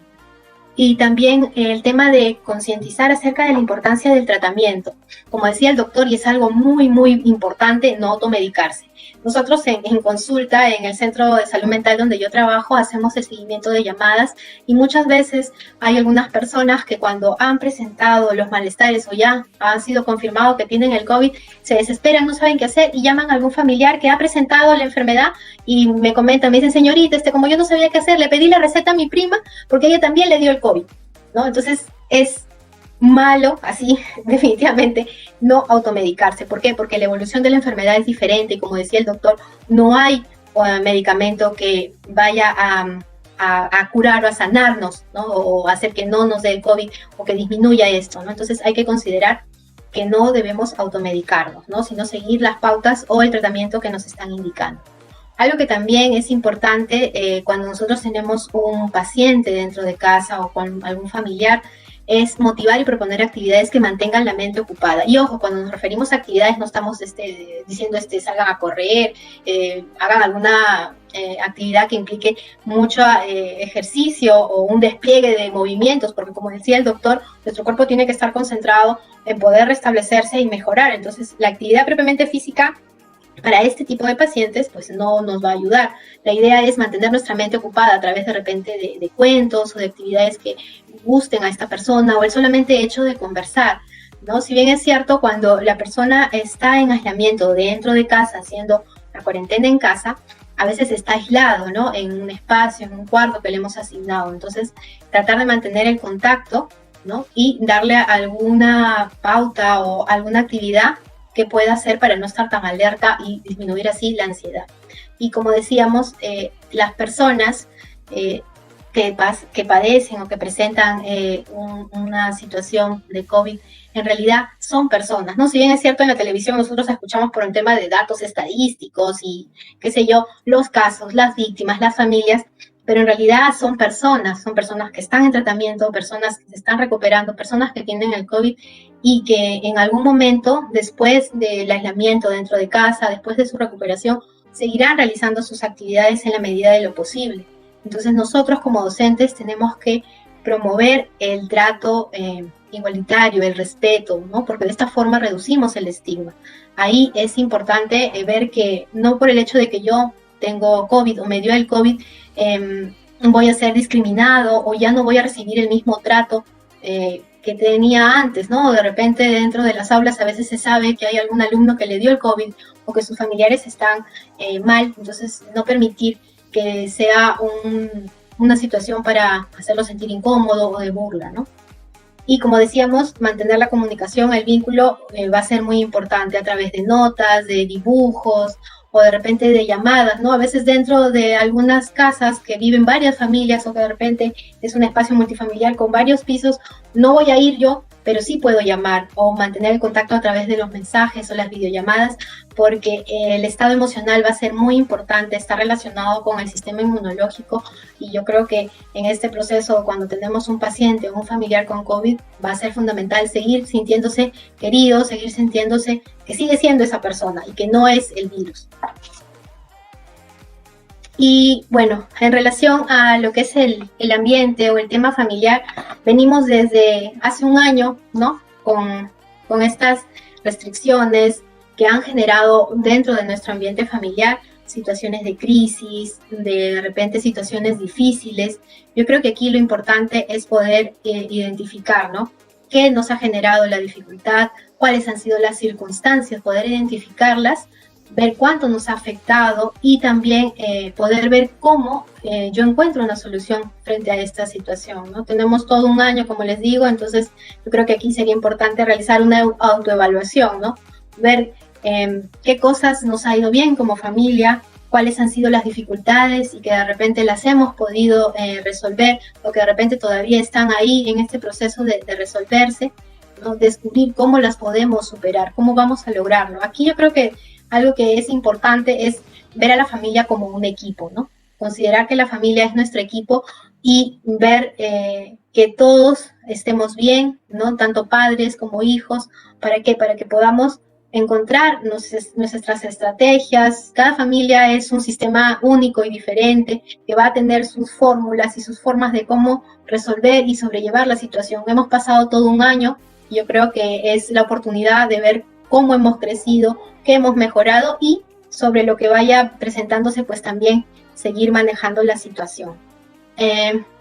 Y también el tema de concientizar acerca de la importancia del tratamiento. Como decía el doctor, y es algo muy, muy importante, no automedicarse. Nosotros en consulta, en el Centro de Salud Mental donde yo trabajo, hacemos el seguimiento de llamadas y muchas veces hay algunas personas que cuando han presentado los malestares o ya han sido confirmado que tienen el COVID, se desesperan, no saben qué hacer y llaman a algún familiar que ha presentado la enfermedad y me comentan, me dicen, señorita, como yo no sabía qué hacer, le pedí la receta a mi prima porque ella también le dio el COVID, ¿no? Entonces es malo, así definitivamente, no automedicarse. ¿Por qué? Porque la evolución de la enfermedad es diferente y como decía el doctor, no hay medicamento que vaya a curar o a sanarnos, ¿no? O hacer que no nos dé el COVID o que disminuya esto, ¿no? Entonces hay que considerar que no debemos automedicarnos, ¿no? Sino seguir las pautas o el tratamiento que nos están indicando. Algo que también es importante cuando nosotros tenemos un paciente dentro de casa o con algún familiar es motivar y proponer actividades que mantengan la mente ocupada. Y ojo, cuando nos referimos a actividades no estamos diciendo salgan a correr, hagan alguna actividad que implique mucho ejercicio o un despliegue de movimientos, porque como decía el doctor, nuestro cuerpo tiene que estar concentrado en poder restablecerse y mejorar. Entonces, la actividad propiamente física para este tipo de pacientes, pues no nos va a ayudar. La idea es mantener nuestra mente ocupada a través de repente de cuentos o de actividades que gusten a esta persona o el solamente hecho de conversar, ¿no? Si bien es cierto, cuando la persona está en aislamiento dentro de casa, haciendo la cuarentena en casa, a veces está aislado, ¿no? En un espacio, en un cuarto que le hemos asignado. Entonces, tratar de mantener el contacto, ¿no? Y darle alguna pauta o alguna actividad que pueda hacer para no estar tan alerta y disminuir así la ansiedad. Y como decíamos, las personas que padecen o que presentan una situación de COVID, en realidad son personas, ¿no? Si bien es cierto, en la televisión nosotros escuchamos por un tema de datos estadísticos y qué sé yo, los casos, las víctimas, las familias, pero en realidad son personas que están en tratamiento, personas que se están recuperando, personas que tienen el COVID y que en algún momento, después del aislamiento dentro de casa, después de su recuperación, seguirán realizando sus actividades en la medida de lo posible. Entonces nosotros como docentes tenemos que promover el trato igualitario, el respeto, ¿no? Porque de esta forma reducimos el estigma. Ahí es importante ver que no por el hecho de que yo tengo COVID o me dio el COVID, voy a ser discriminado o ya no voy a recibir el mismo trato que tenía antes, ¿no? De repente dentro de las aulas a veces se sabe que hay algún alumno que le dio el COVID o que sus familiares están mal, entonces no permitir que sea una situación para hacerlo sentir incómodo o de burla, ¿no? Y como decíamos, mantener la comunicación, el vínculo va a ser muy importante a través de notas, de dibujos o de repente de llamadas, ¿no? A veces dentro de algunas casas que viven varias familias o que de repente es un espacio multifamiliar con varios pisos, no voy a ir yo, pero sí puedo llamar o mantener el contacto a través de los mensajes o las videollamadas, porque el estado emocional va a ser muy importante, está relacionado con el sistema inmunológico y yo creo que en este proceso, cuando tenemos un paciente o un familiar con COVID, va a ser fundamental seguir sintiéndose querido, seguir sintiéndose que sigue siendo esa persona y que no es el virus. Y bueno, en relación a lo que es el ambiente o el tema familiar, venimos desde hace un año, ¿no? Con estas restricciones que han generado dentro de nuestro ambiente familiar situaciones de crisis, de repente situaciones difíciles. Yo creo que aquí lo importante es poder identificar, ¿no? ¿Qué nos ha generado la dificultad? ¿Cuáles han sido las circunstancias? Poder identificarlas, ver cuánto nos ha afectado y también poder ver cómo yo encuentro una solución frente a esta situación, ¿no? Tenemos todo un año, como les digo, entonces yo creo que aquí sería importante realizar una autoevaluación, ¿no? Ver qué cosas nos ha ido bien como familia, cuáles han sido las dificultades y que de repente las hemos podido resolver o que de repente todavía están ahí en este proceso de resolverse, ¿no? Descubrir cómo las podemos superar, cómo vamos a lograrlo. Aquí yo creo que algo que es importante es ver a la familia como un equipo, ¿no? Considerar que la familia es nuestro equipo y ver que todos estemos bien, ¿no? Tanto padres como hijos. ¿Para qué? Para que podamos encontrar nuestras estrategias. Cada familia es un sistema único y diferente que va a tener sus fórmulas y sus formas de cómo resolver y sobrellevar la situación. Hemos pasado todo un año y yo creo que es la oportunidad de ver cómo hemos crecido, qué hemos mejorado y sobre lo que vaya presentándose, pues también seguir manejando la situación.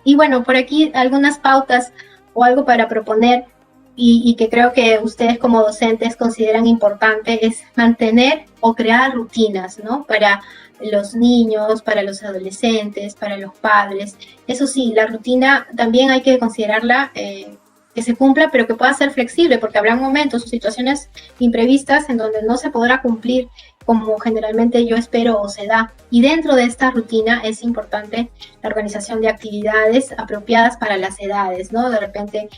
Y bueno, por aquí algunas pautas o algo para proponer y que creo que ustedes como docentes consideran importante es mantener o crear rutinas, ¿no? Para los niños, para los adolescentes, para los padres. Eso sí, la rutina también hay que considerarla que se cumpla, pero que pueda ser flexible, porque habrá momentos o situaciones imprevistas en donde no se podrá cumplir como generalmente yo espero o se da. Y dentro de esta rutina es importante la organización de actividades apropiadas para las edades, ¿no? De repente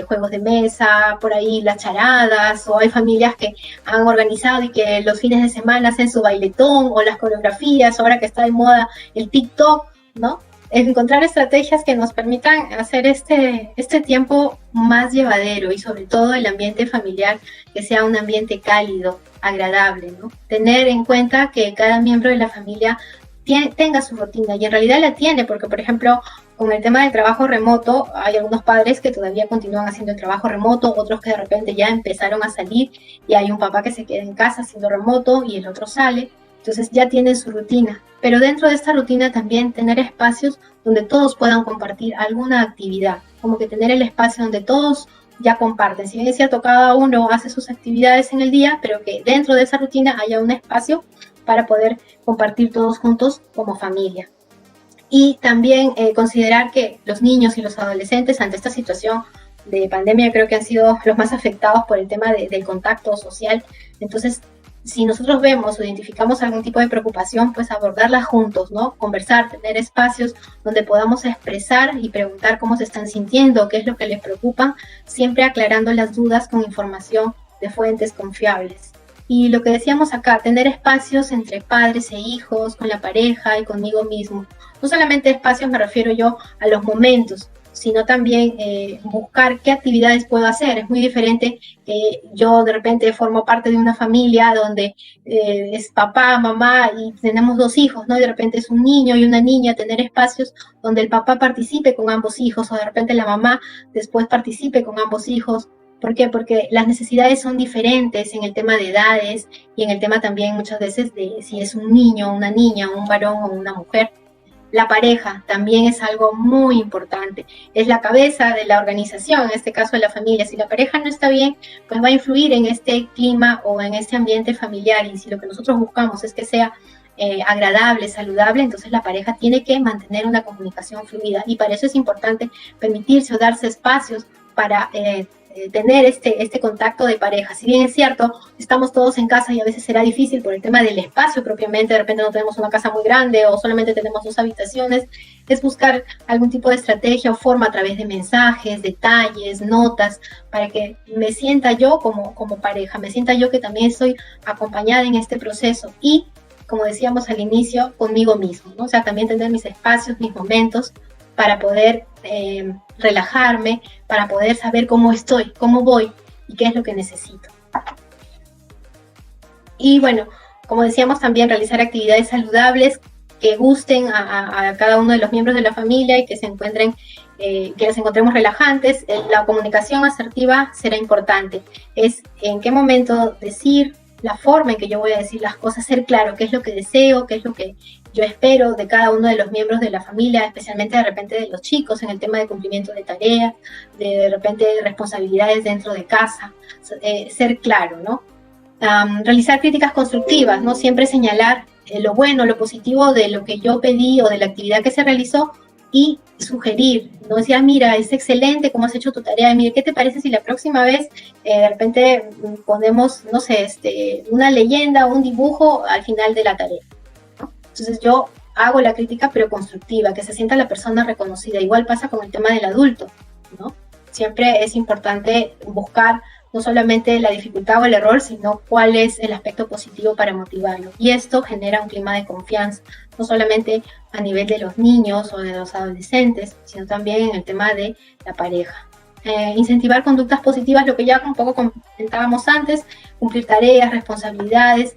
juegos de mesa, por ahí las charadas, o hay familias que han organizado y que los fines de semana hacen su bailetón o las coreografías, ahora que está de moda el TikTok, ¿no? Encontrar estrategias que nos permitan hacer este tiempo más llevadero y sobre todo el ambiente familiar que sea un ambiente cálido, agradable, ¿no? Tener en cuenta que cada miembro de la familia tenga su rutina y en realidad la tiene porque, por ejemplo, con el tema del trabajo remoto, hay algunos padres que todavía continúan haciendo el trabajo remoto, otros que de repente ya empezaron a salir y hay un papá que se queda en casa haciendo remoto y el otro sale. Entonces ya tienen su rutina, pero dentro de esta rutina también tener espacios donde todos puedan compartir alguna actividad, como que tener el espacio donde todos ya comparten. Si bien es cierto, cada uno hace sus actividades en el día, pero que dentro de esa rutina haya un espacio para poder compartir todos juntos como familia. Y también considerar que los niños y los adolescentes ante esta situación de pandemia creo que han sido los más afectados por el tema del contacto social. Entonces, si nosotros vemos o identificamos algún tipo de preocupación, pues abordarla juntos, ¿no? Conversar, tener espacios donde podamos expresar y preguntar cómo se están sintiendo, qué es lo que les preocupa, siempre aclarando las dudas con información de fuentes confiables. Y lo que decíamos acá, tener espacios entre padres e hijos, con la pareja y conmigo mismo. No solamente espacios, me refiero yo a los momentos, sino también buscar qué actividades puedo hacer. Es muy diferente que yo de repente formo parte de una familia donde es papá, mamá y tenemos 2 hijos, ¿no? De repente es un niño y una niña, tener espacios donde el papá participe con ambos hijos o de repente la mamá después participe con ambos hijos. ¿Por qué? Porque las necesidades son diferentes en el tema de edades y en el tema también muchas veces de si es un niño, una niña, un varón o una mujer. La pareja también es algo muy importante, es la cabeza de la organización, en este caso de la familia. Si la pareja no está bien, pues va a influir en este clima o en este ambiente familiar y si lo que nosotros buscamos es que sea agradable, saludable, entonces la pareja tiene que mantener una comunicación fluida y para eso es importante permitirse o darse espacios para tener este contacto de pareja. Si bien es cierto, estamos todos en casa y a veces será difícil por el tema del espacio propiamente, de repente no tenemos una casa muy grande o solamente tenemos 2 habitaciones, es buscar algún tipo de estrategia o forma a través de mensajes, detalles, notas, para que me sienta yo como pareja, me sienta yo que también estoy acompañada en este proceso y, como decíamos al inicio, conmigo mismo, ¿no? O sea, también tener mis espacios, mis momentos para poder relajarme, para poder saber cómo estoy, cómo voy y qué es lo que necesito. Y bueno, como decíamos también, realizar actividades saludables que gusten a cada uno de los miembros de la familia y que se encuentren, que las encontremos relajantes. La comunicación asertiva será importante. Es en qué momento decir, la forma en que yo voy a decir las cosas, ser claro qué es lo que deseo, qué es lo que yo espero de cada uno de los miembros de la familia, especialmente de repente de los chicos en el tema de cumplimiento de tareas, de repente de responsabilidades dentro de casa, ser claro, ¿no? Realizar críticas constructivas, ¿no? Siempre señalar lo bueno, lo positivo de lo que yo pedí o de la actividad que se realizó y sugerir, no decir, mira, es excelente cómo has hecho tu tarea, mira, ¿qué te parece si la próxima vez de repente ponemos, no sé, una leyenda o un dibujo al final de la tarea, ¿no? Entonces yo hago la crítica pero constructiva, que se sienta la persona reconocida. Igual pasa con el tema del adulto, ¿no? Siempre es importante buscar no solamente la dificultad o el error, sino cuál es el aspecto positivo para motivarlo. Y esto genera un clima de confianza, no solamente a nivel de los niños o de los adolescentes, sino también en el tema de la pareja. Incentivar conductas positivas, lo que ya un poco comentábamos antes, cumplir tareas, responsabilidades,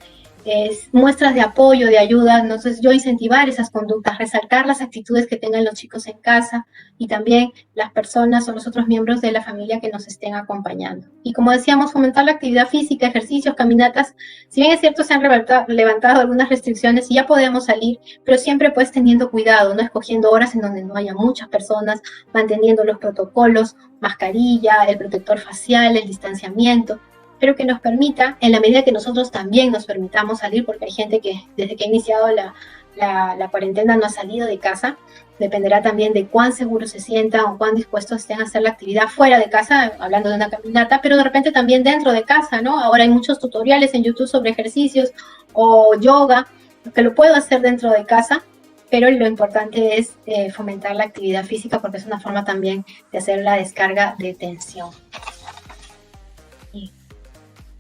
muestras de apoyo, de ayuda. Entonces yo incentivar esas conductas, resaltar las actitudes que tengan los chicos en casa y también las personas o los otros miembros de la familia que nos estén acompañando. Y como decíamos, fomentar la actividad física, ejercicios, caminatas. Si bien es cierto, se han levantado algunas restricciones y ya podemos salir, pero siempre pues teniendo cuidado, no escogiendo horas en donde no haya muchas personas, manteniendo los protocolos, mascarilla, el protector facial, el distanciamiento, pero que nos permita, en la medida que nosotros también nos permitamos salir, porque hay gente que desde que ha iniciado la cuarentena no ha salido de casa, dependerá también de cuán seguros se sientan o cuán dispuestos estén a hacer la actividad fuera de casa, hablando de una caminata, pero de repente también dentro de casa, ¿no? Ahora hay muchos tutoriales en YouTube sobre ejercicios o yoga, que lo puedo hacer dentro de casa, pero lo importante es fomentar la actividad física porque es una forma también de hacer la descarga de tensión.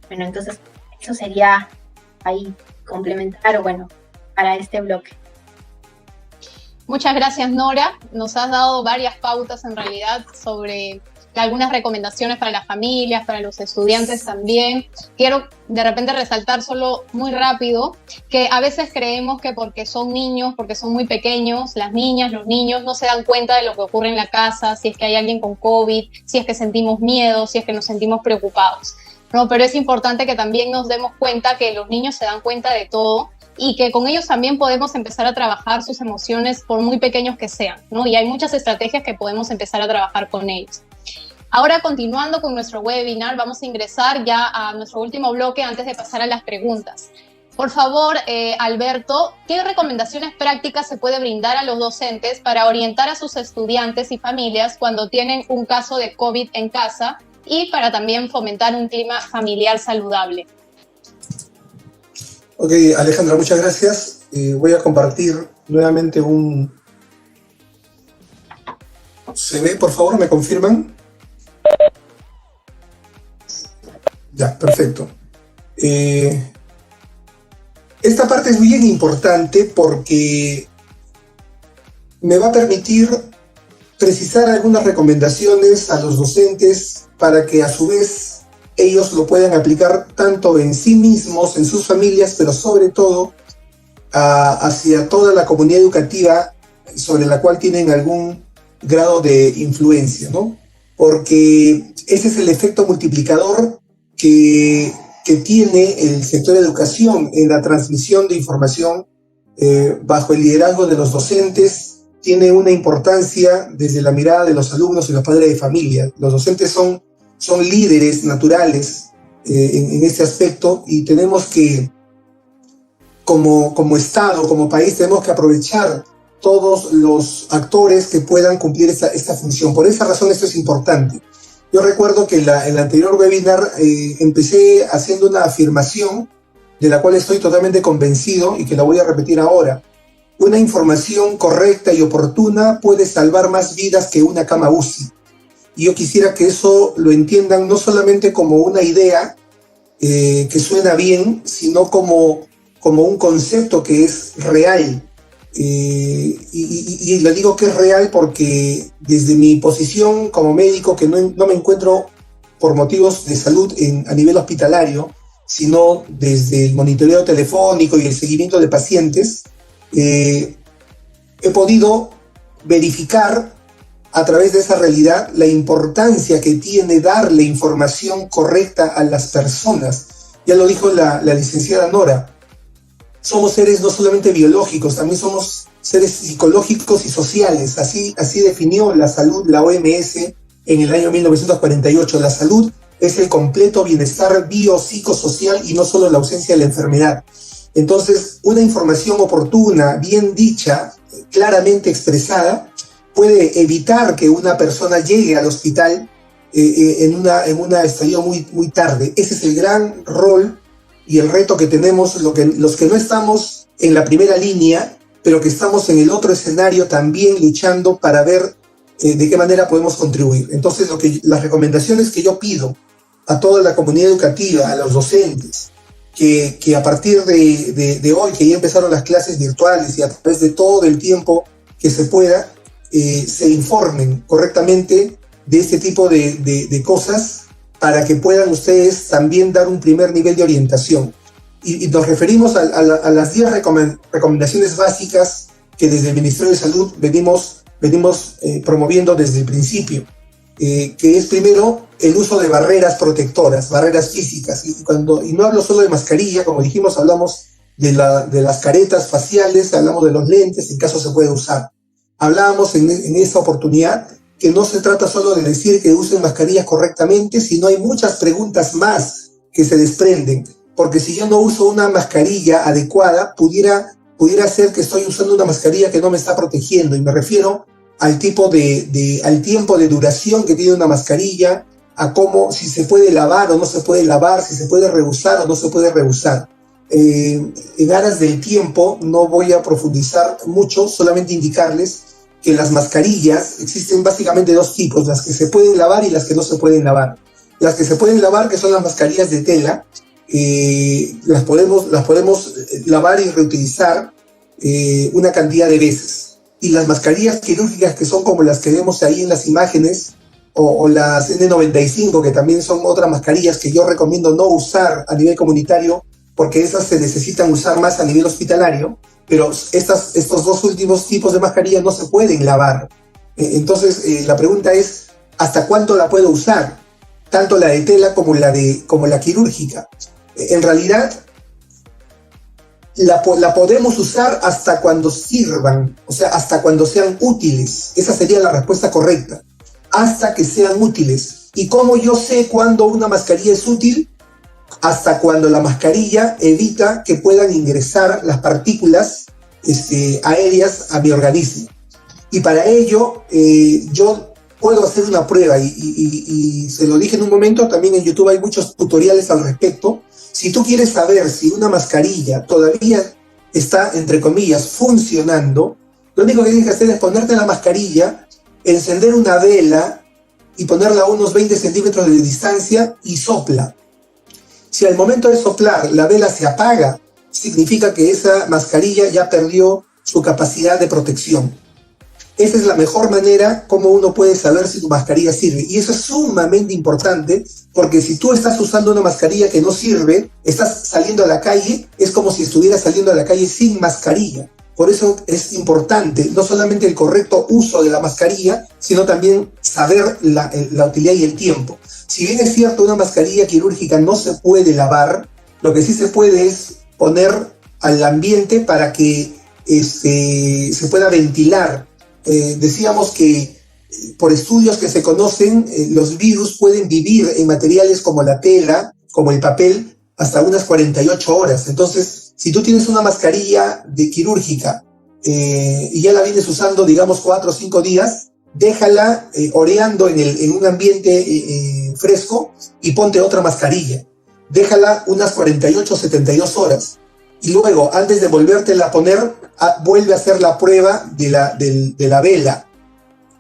Bueno, entonces eso sería ahí complementar o bueno, para este bloque. Muchas gracias, Nora. Nos has dado varias pautas en realidad sobre algunas recomendaciones para las familias, para los estudiantes también. Quiero de repente resaltar solo muy rápido que a veces creemos que porque son niños, porque son muy pequeños, las niñas, los niños no se dan cuenta de lo que ocurre en la casa, si es que hay alguien con COVID, si es que sentimos miedo, si es que nos sentimos preocupados. No, pero es importante que también nos demos cuenta que los niños se dan cuenta de todo y que con ellos también podemos empezar a trabajar sus emociones por muy pequeños que sean, ¿no? Y hay muchas estrategias que podemos empezar a trabajar con ellos. Ahora, continuando con nuestro webinar, vamos a ingresar ya a nuestro último bloque antes de pasar a las preguntas. Por favor, Alberto, ¿qué recomendaciones prácticas se puede brindar a los docentes para orientar a sus estudiantes y familias cuando tienen un caso de COVID en casa y para también fomentar un clima familiar saludable? Ok, Alejandra, muchas gracias. Voy a compartir nuevamente un... ¿Se ve, por favor? ¿Me confirman? Ya, perfecto. Esta parte es bien importante porque me va a permitir precisar algunas recomendaciones a los docentes para que a su vez ellos lo puedan aplicar tanto en sí mismos, en sus familias, pero sobre todo hacia toda la comunidad educativa sobre la cual tienen algún grado de influencia, ¿no? Porque ese es el efecto multiplicador que tiene el sector de educación en la transmisión de información bajo el liderazgo de los docentes. Tiene una importancia desde la mirada de los alumnos y los padres de familia. Los docentes son líderes naturales en este aspecto y tenemos que, como Estado, como país, tenemos que aprovechar todos los actores que puedan cumplir esta función. Por esa razón esto es importante. Yo recuerdo que en el anterior webinar empecé haciendo una afirmación de la cual estoy totalmente convencido y que la voy a repetir ahora. Una información correcta y oportuna puede salvar más vidas que una cama UCI. Y yo quisiera que eso lo entiendan no solamente como una idea que suena bien, sino como un concepto que es real. Y le digo que es real porque desde mi posición como médico, que no me encuentro por motivos de salud a nivel hospitalario, sino desde el monitoreo telefónico y el seguimiento de pacientes, he podido verificar a través de esa realidad la importancia que tiene darle información correcta a las personas. Ya lo dijo la licenciada Nora. Somos seres no solamente biológicos, también somos seres psicológicos y sociales. Así definió la salud la OMS en el año 1948. La salud es el completo bienestar biopsicosocial y no solo la ausencia de la enfermedad. Entonces, una información oportuna, bien dicha, claramente expresada, puede evitar que una persona llegue al hospital en una estadio muy tarde. Ese es el gran rol y el reto que tenemos los que no estamos en la primera línea, pero que estamos en el otro escenario también luchando para ver de qué manera podemos contribuir. Entonces, las recomendaciones que yo pido a toda la comunidad educativa, a los docentes, que a partir de hoy, que ya empezaron las clases virtuales y a través de todo el tiempo que se pueda, se informen correctamente de este tipo de cosas para que puedan ustedes también dar un primer nivel de orientación. Y nos referimos a las 10 recomendaciones básicas que desde el Ministerio de Salud venimos promoviendo desde el principio, que es primero el uso de barreras protectoras, barreras físicas. Y no hablo solo de mascarilla, como dijimos, hablamos de las caretas faciales, hablamos de los lentes, en caso se puede usar. Hablábamos en esta oportunidad que no se trata solo de decir que usen mascarillas correctamente, sino hay muchas preguntas más que se desprenden, porque si yo no uso una mascarilla adecuada, pudiera ser que estoy usando una mascarilla que no me está protegiendo, y me refiero al tiempo de duración que tiene una mascarilla, a cómo, si se puede lavar o no se puede lavar, si se puede reusar o no se puede reusar. En aras del tiempo no voy a profundizar mucho, solamente indicarles que las mascarillas existen básicamente dos tipos, las que se pueden lavar y las que no se pueden lavar. Las que se pueden lavar, que son las mascarillas de tela, las podemos lavar y reutilizar una cantidad de veces. Y las mascarillas quirúrgicas, que son como las que vemos ahí en las imágenes, o las N95, que también son otras mascarillas que yo recomiendo no usar a nivel comunitario, porque esas se necesitan usar más a nivel hospitalario, pero estos dos últimos tipos de mascarillas no se pueden lavar. Entonces, la pregunta es, ¿hasta cuánto la puedo usar? Tanto la de tela como la quirúrgica. En realidad, la podemos usar hasta cuando sirvan, o sea, hasta cuando sean útiles. Esa sería la respuesta correcta. Hasta que sean útiles. ¿Y cómo yo sé cuándo una mascarilla es útil? Hasta cuando la mascarilla evita que puedan ingresar las partículas aéreas a mi organismo. Y para ello, yo puedo hacer una prueba, y se lo dije en un momento, también en YouTube hay muchos tutoriales al respecto. Si tú quieres saber si una mascarilla todavía está, entre comillas, funcionando, lo único que tienes que hacer es ponerte la mascarilla, encender una vela y ponerla a unos 20 centímetros de distancia y sopla. Si al momento de soplar la vela se apaga, significa que esa mascarilla ya perdió su capacidad de protección. Esa es la mejor manera como uno puede saber si tu mascarilla sirve. Y eso es sumamente importante, porque si tú estás usando una mascarilla que no sirve, estás saliendo a la calle, es como si estuvieras saliendo a la calle sin mascarilla. Por eso es importante no solamente el correcto uso de la mascarilla, sino también saber la utilidad y el tiempo. Si bien es cierto, una mascarilla quirúrgica no se puede lavar, lo que sí se puede es poner al ambiente para que se pueda ventilar. Decíamos que por estudios que se conocen, los virus pueden vivir en materiales como la tela, como el papel, hasta unas 48 horas. Entonces, si tú tienes una mascarilla quirúrgica y ya la vienes usando, digamos, 4 o 5 días, déjala oreando en un ambiente fresco y ponte otra mascarilla. Déjala unas 48 o 72 horas. Y luego, antes de volvértela a poner, vuelve a hacer la prueba de la vela.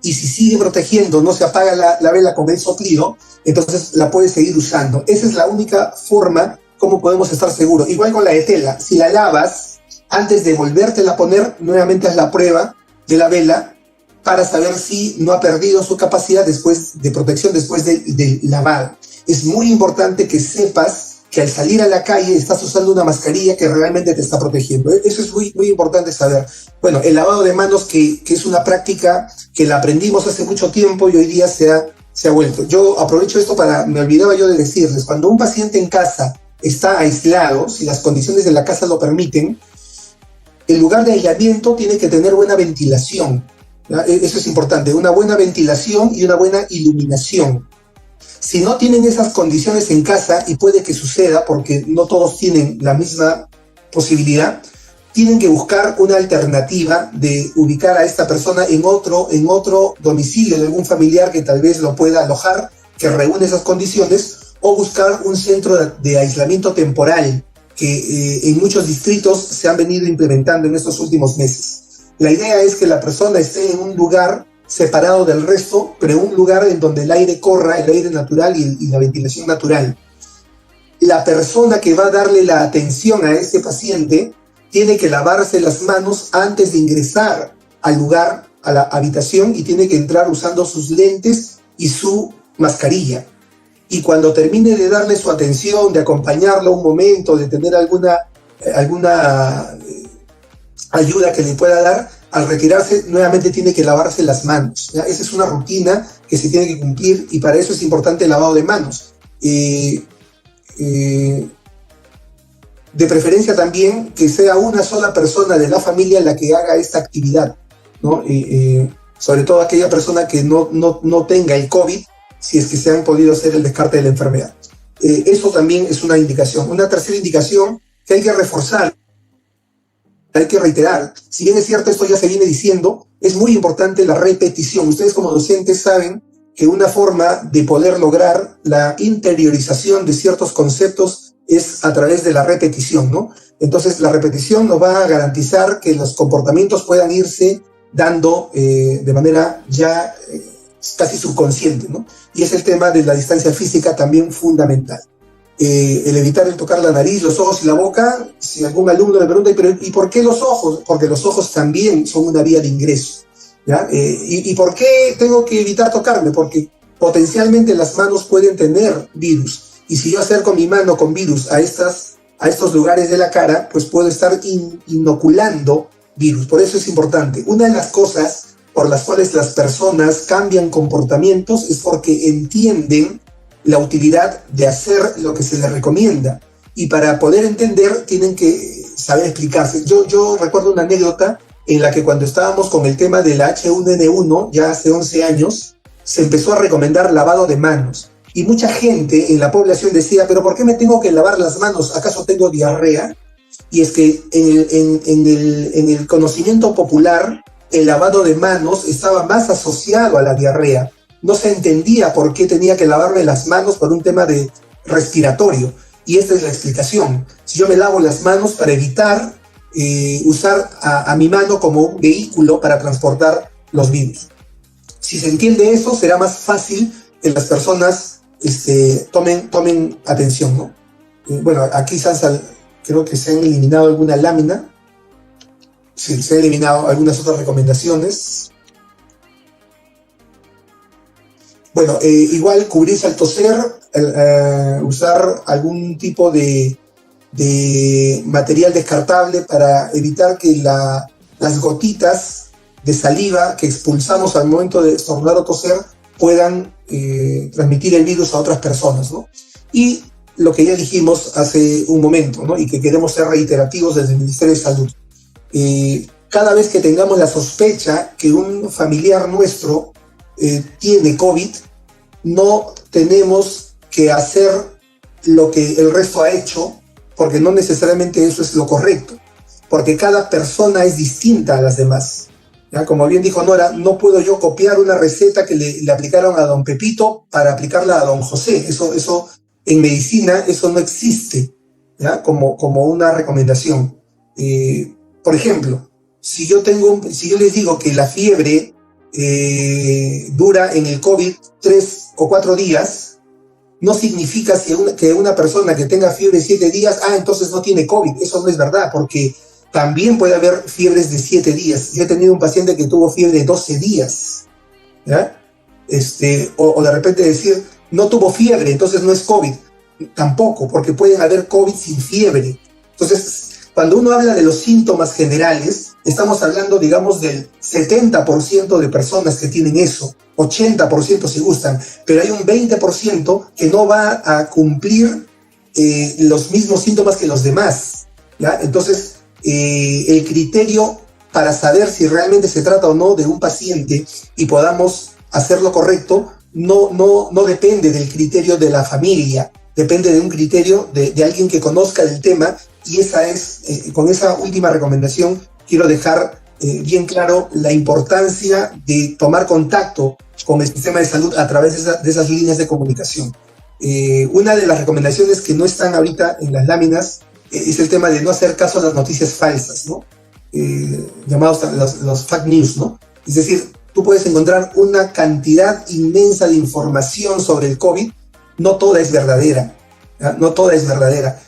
Y si sigue protegiendo, no se apaga la vela con el soplido, entonces la puedes seguir usando. Esa es la única forma como podemos estar seguros. Igual con la de tela. Si la lavas, antes de volvértela a poner, nuevamente haz la prueba de la vela para saber si no ha perdido su capacidad de protección después del lavado. Es muy importante que sepas que al salir a la calle estás usando una mascarilla que realmente te está protegiendo. Eso es muy, muy importante saber. Bueno, el lavado de manos, que es una práctica que la aprendimos hace mucho tiempo y hoy día se ha vuelto. Yo aprovecho esto me olvidaba yo de decirles, cuando un paciente en casa está aislado, si las condiciones de la casa lo permiten, el lugar de aislamiento tiene que tener buena ventilación, ¿ya? Eso es importante, una buena ventilación y una buena iluminación. Si no tienen esas condiciones en casa, y puede que suceda porque no todos tienen la misma posibilidad, tienen que buscar una alternativa de ubicar a esta persona en otro domicilio de algún familiar que tal vez lo pueda alojar, que reúne esas condiciones, o buscar un centro de aislamiento temporal que en muchos distritos se han venido implementando en estos últimos meses. La idea es que la persona esté en un lugar separado del resto, pero en un lugar en donde el aire corra, el aire natural y la ventilación natural. La persona que va a darle la atención a este paciente tiene que lavarse las manos antes de ingresar al lugar, a la habitación, y tiene que entrar usando sus lentes y su mascarilla. Y cuando termine de darle su atención, de acompañarlo un momento, de tener alguna ayuda que le pueda dar, al retirarse nuevamente tiene que lavarse las manos, ¿ya? Esa es una rutina que se tiene que cumplir, y para eso es importante el lavado de manos. De preferencia también que sea una sola persona de la familia la que haga esta actividad, ¿no? Sobre todo aquella persona que no tenga el COVID, si es que se han podido hacer el descarte de la enfermedad. Eso también es una indicación. Una tercera indicación que hay que reforzar, hay que reiterar. Si bien es cierto, esto ya se viene diciendo, es muy importante la repetición. Ustedes como docentes saben que una forma de poder lograr la interiorización de ciertos conceptos es a través de la repetición, ¿no? Entonces, la repetición nos va a garantizar que los comportamientos puedan irse dando de manera ya casi subconsciente, ¿no? Y es el tema de la distancia física también fundamental. El evitar el tocar la nariz, los ojos y la boca. Si algún alumno le pregunta, ¿pero y por qué los ojos? Porque los ojos también son una vía de ingreso, ¿ya? ¿Y por qué tengo que evitar tocarme? Porque potencialmente las manos pueden tener virus. Y si yo acerco mi mano con virus a estos lugares de la cara, pues puedo estar inoculando virus. Por eso es importante. Una de las cosas por las cuales las personas cambian comportamientos es porque entienden la utilidad de hacer lo que se les recomienda. Y para poder entender, tienen que saber explicarse. Yo recuerdo una anécdota en la que cuando estábamos con el tema del H1N1, ya hace 11 años, se empezó a recomendar lavado de manos. Y mucha gente en la población decía, ¿pero por qué me tengo que lavar las manos? ¿Acaso tengo diarrea? Y es que en el conocimiento popular, el lavado de manos estaba más asociado a la diarrea. No se entendía por qué tenía que lavarme las manos por un tema de respiratorio. Y esta es la explicación. Si yo me lavo las manos para evitar usar a mi mano como un vehículo para transportar los virus. Si se entiende eso, será más fácil que las personas tomen atención, ¿no? Bueno, aquí creo que se han eliminado alguna lámina. Sí, se han eliminado algunas otras recomendaciones. Bueno, igual cubrirse al toser, usar algún tipo de material descartable para evitar que las gotitas de saliva que expulsamos al momento de estornudar o toser puedan transmitir el virus a otras personas, ¿no? Y lo que ya dijimos hace un momento, ¿no? Y que queremos ser reiterativos desde el Ministerio de Salud. Cada vez que tengamos la sospecha que un familiar nuestro tiene COVID, no tenemos que hacer lo que el resto ha hecho, porque no necesariamente eso es lo correcto, porque cada persona es distinta a las demás, ¿ya? Como bien dijo Nora, no puedo yo copiar una receta que le aplicaron a don Pepito para aplicarla a don José. Eso en medicina, eso no existe, ¿ya? Como una recomendación. Por ejemplo, si yo les digo que la fiebre dura en el COVID 3 o 4 días, no significa que una persona que tenga fiebre 7 días, entonces no tiene COVID. Eso no es verdad, porque también puede haber fiebres de 7 días. Yo he tenido un paciente que tuvo fiebre de 12 días, ¿ya? O de repente decir, no tuvo fiebre, entonces no es COVID. Tampoco, porque pueden haber COVID sin fiebre. Entonces, cuando uno habla de los síntomas generales, estamos hablando, digamos, del 70% de personas que tienen eso, 80% si gustan, pero hay un 20% que no va a cumplir los mismos síntomas que los demás, ¿ya? Entonces, el criterio para saber si realmente se trata o no de un paciente y podamos hacerlo correcto, no depende del criterio de la familia, depende de un criterio de alguien que conozca del tema, y esa es, con esa última recomendación, quiero dejar bien claro la importancia de tomar contacto con el sistema de salud a través de esas líneas de comunicación. Una de las recomendaciones que no están ahorita en las láminas es el tema de no hacer caso a las noticias falsas, ¿no? Llamados los fake news, ¿no? Es decir, tú puedes encontrar una cantidad inmensa de información sobre el COVID, no toda es verdadera, ¿ya? No toda es verdadera.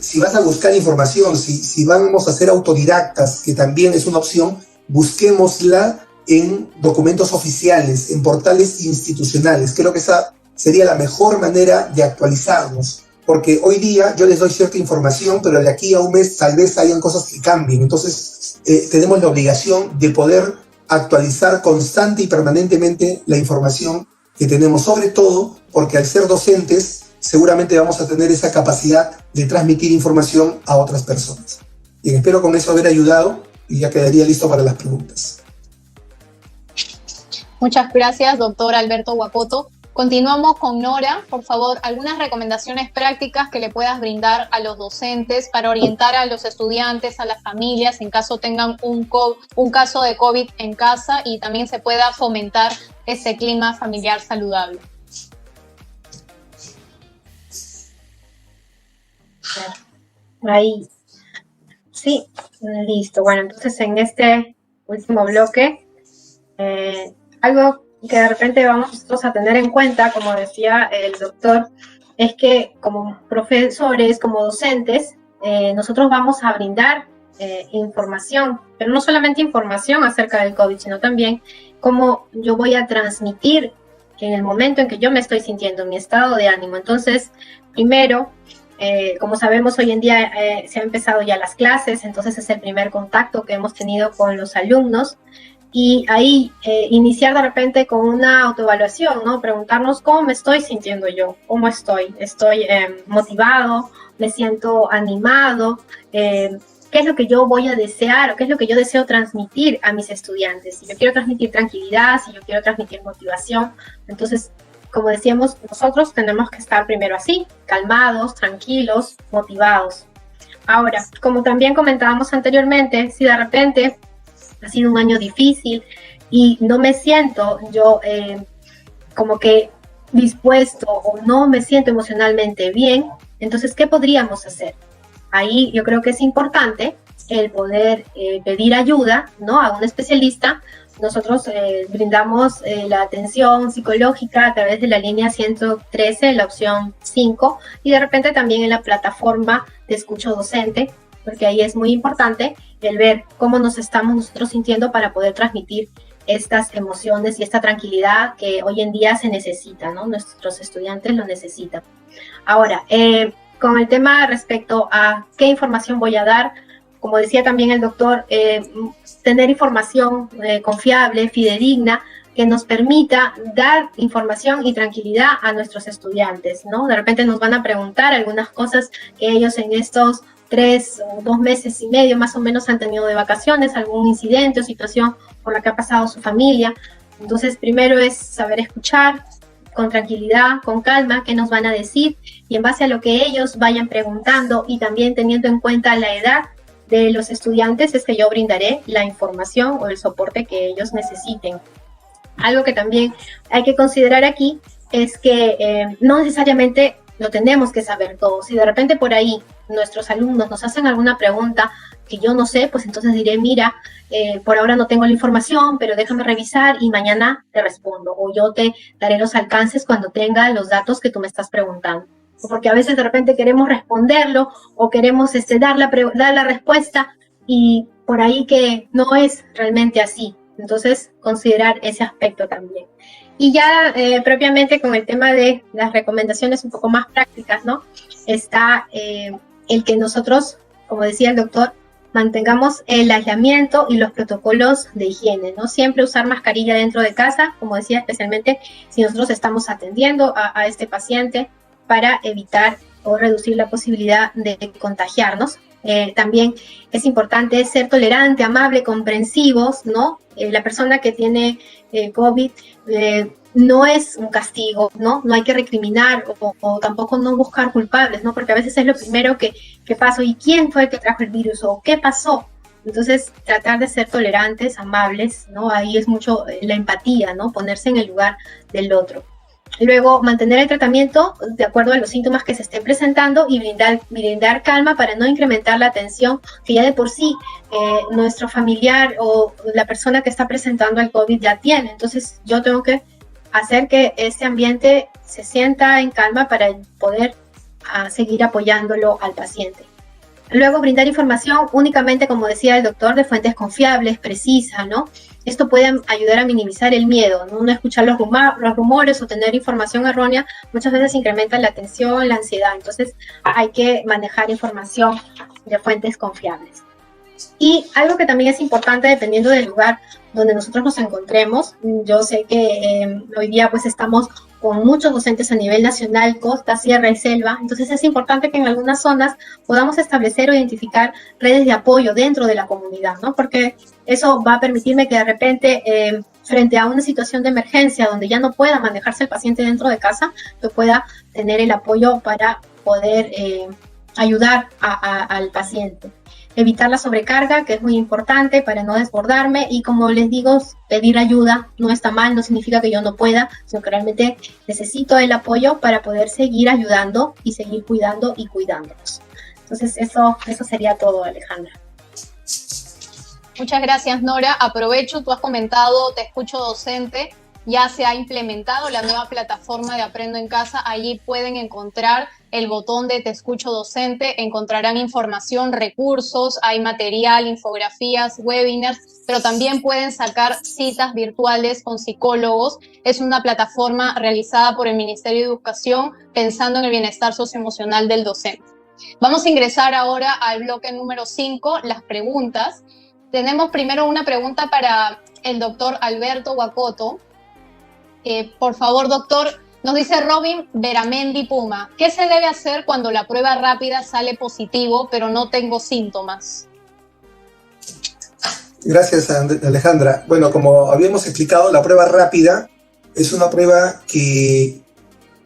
Si vas a buscar información, si vamos a ser autodidactas, que también es una opción, busquémosla en documentos oficiales, en portales institucionales. Creo que esa sería la mejor manera de actualizarnos, porque hoy día yo les doy cierta información, pero de aquí a un mes tal vez hayan cosas que cambien. Entonces tenemos la obligación de poder actualizar constante y permanentemente la información que tenemos, sobre todo porque al ser docentes seguramente vamos a tener esa capacidad de transmitir información a otras personas. Bien, espero con eso haber ayudado y ya quedaría listo para las preguntas. Muchas gracias, doctor Alberto Huapoto. Continuamos con Nora. Por favor, algunas recomendaciones prácticas que le puedas brindar a los docentes para orientar a los estudiantes, a las familias, en caso tengan un caso de COVID en casa, y también se pueda fomentar ese clima familiar saludable. Ahí. Sí, listo. Bueno, entonces en este último bloque, algo que de repente vamos nosotros a tener en cuenta, como decía el doctor, es que como profesores, como docentes, nosotros vamos a brindar información, pero no solamente información acerca del COVID, sino también cómo yo voy a transmitir en el momento en que yo me estoy sintiendo, mi estado de ánimo. Entonces, primero, como sabemos, hoy en día se han empezado ya las clases, entonces es el primer contacto que hemos tenido con los alumnos, y ahí iniciar de repente con una autoevaluación, ¿no? Preguntarnos cómo me estoy sintiendo yo, cómo estoy motivado, me siento animado, qué es lo que yo voy a desear, o qué es lo que yo deseo transmitir a mis estudiantes. Si yo quiero transmitir tranquilidad, si yo quiero transmitir motivación, entonces, como decíamos, nosotros tenemos que estar primero así, calmados, tranquilos, motivados. Ahora, como también comentábamos anteriormente, si de repente ha sido un año difícil y no me siento yo como que dispuesto, o no me siento emocionalmente bien, entonces, ¿qué podríamos hacer? Ahí yo creo que es importante el poder pedir ayuda, ¿no?, a un especialista. Nosotros brindamos la atención psicológica a través de la línea 113, la opción 5, y de repente también en la plataforma de escucha docente, porque ahí es muy importante el ver cómo nos estamos nosotros sintiendo para poder transmitir estas emociones y esta tranquilidad que hoy en día se necesita, ¿no? Nuestros estudiantes lo necesitan. Ahora, con el tema respecto a qué información voy a dar, como decía también el doctor, tener información confiable, fidedigna, que nos permita dar información y tranquilidad a nuestros estudiantes, ¿no? De repente nos van a preguntar algunas cosas que ellos en estos 3 o 2 meses y medio más o menos han tenido de vacaciones, algún incidente o situación por la que ha pasado su familia. Entonces, primero es saber escuchar con tranquilidad, con calma, qué nos van a decir, y en base a lo que ellos vayan preguntando, y también teniendo en cuenta la edad de los estudiantes, es que yo brindaré la información o el soporte que ellos necesiten. Algo que también hay que considerar aquí es que no necesariamente lo tenemos que saber todo. Si de repente por ahí nuestros alumnos nos hacen alguna pregunta que yo no sé, pues entonces diré, mira, por ahora no tengo la información, pero déjame revisar y mañana te respondo, o yo te daré los alcances cuando tenga los datos que tú me estás preguntando. Porque a veces de repente queremos responderlo o queremos dar la respuesta, y por ahí que no es realmente así. Entonces, considerar ese aspecto también. Y ya propiamente con el tema de las recomendaciones un poco más prácticas, ¿no? Está el que nosotros, como decía el doctor, mantengamos el aislamiento y los protocolos de higiene, ¿no? Siempre usar mascarilla dentro de casa, como decía, especialmente si nosotros estamos atendiendo a este paciente, para evitar o reducir la posibilidad de contagiarnos. También es importante ser tolerante, amable, comprensivos, ¿no? La persona que tiene COVID no es un castigo, ¿no? No hay que recriminar o tampoco no buscar culpables, ¿no? Porque a veces es lo primero que pasó. ¿Y quién fue el que trajo el virus? ¿O qué pasó? Entonces, tratar de ser tolerantes, amables, ¿no? Ahí es mucho la empatía, ¿no? Ponerse en el lugar del otro. Luego, mantener el tratamiento de acuerdo a los síntomas que se estén presentando y brindar calma para no incrementar la tensión que ya de por sí nuestro familiar o la persona que está presentando el COVID ya tiene. Entonces, yo tengo que hacer que este ambiente se sienta en calma para poder seguir apoyándolo al paciente. Luego, brindar información únicamente, como decía el doctor, de fuentes confiables, precisas, ¿no? Esto puede ayudar a minimizar el miedo, ¿no? No escuchar los rumores o tener información errónea muchas veces incrementa la tensión, la ansiedad. Entonces, hay que manejar información de fuentes confiables. Y algo que también es importante, dependiendo del lugar donde nosotros nos encontremos, yo sé que hoy día pues estamos con muchos docentes a nivel nacional, costa, sierra y selva, entonces es importante que en algunas zonas podamos establecer o identificar redes de apoyo dentro de la comunidad, ¿no? Porque eso va a permitirme que de repente, frente a una situación de emergencia donde ya no pueda manejarse el paciente dentro de casa, yo pueda tener el apoyo para poder ayudar al paciente. Evitar la sobrecarga, que es muy importante para no desbordarme, y como les digo, pedir ayuda no está mal, no significa que yo no pueda, sino que realmente necesito el apoyo para poder seguir ayudando y seguir cuidando y cuidándonos. Entonces eso sería todo, Alejandra. Muchas gracias, Nora. Aprovecho, tú has comentado Te Escucho Docente, ya se ha implementado la nueva plataforma de Aprendo en Casa. Allí pueden encontrar el botón de Te Escucho Docente, encontrarán información, recursos, hay material, infografías, webinars, pero también pueden sacar citas virtuales con psicólogos. Es una plataforma realizada por el Ministerio de Educación pensando en el bienestar socioemocional del docente. Vamos a ingresar ahora al bloque número 5, las preguntas. Tenemos primero una pregunta para el doctor Alberto Guacoto. Por favor, doctor, nos dice Robin Veramendi Puma, ¿qué se debe hacer cuando la prueba rápida sale positivo pero no tengo síntomas? Gracias, Alejandra. Bueno, como habíamos explicado, la prueba rápida es una prueba que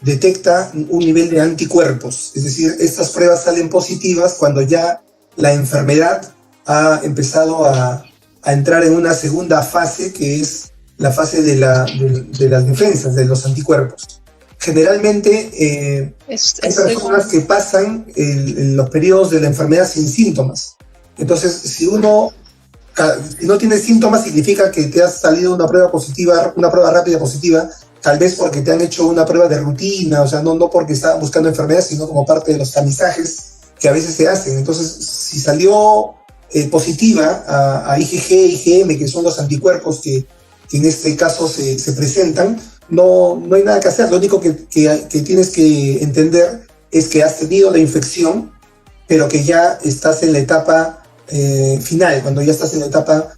detecta un nivel de anticuerpos. Es decir, estas pruebas salen positivas cuando ya la enfermedad ha empezado a entrar en una segunda fase, que es la fase de las defensas, de los anticuerpos. Generalmente hay personas que pasan los periodos de la enfermedad sin síntomas. Entonces, si no tiene síntomas, significa que te ha salido una prueba positiva, una prueba rápida positiva, tal vez porque te han hecho una prueba de rutina, o sea, no porque estaban buscando enfermedad, sino como parte de los tamizajes que a veces se hacen. Entonces, si salió positiva a IgG, IgM, que son los anticuerpos que en este caso se presentan, no hay nada que hacer. Lo único que tienes que entender es que has tenido la infección, pero que ya estás en la etapa final, cuando ya estás en la etapa,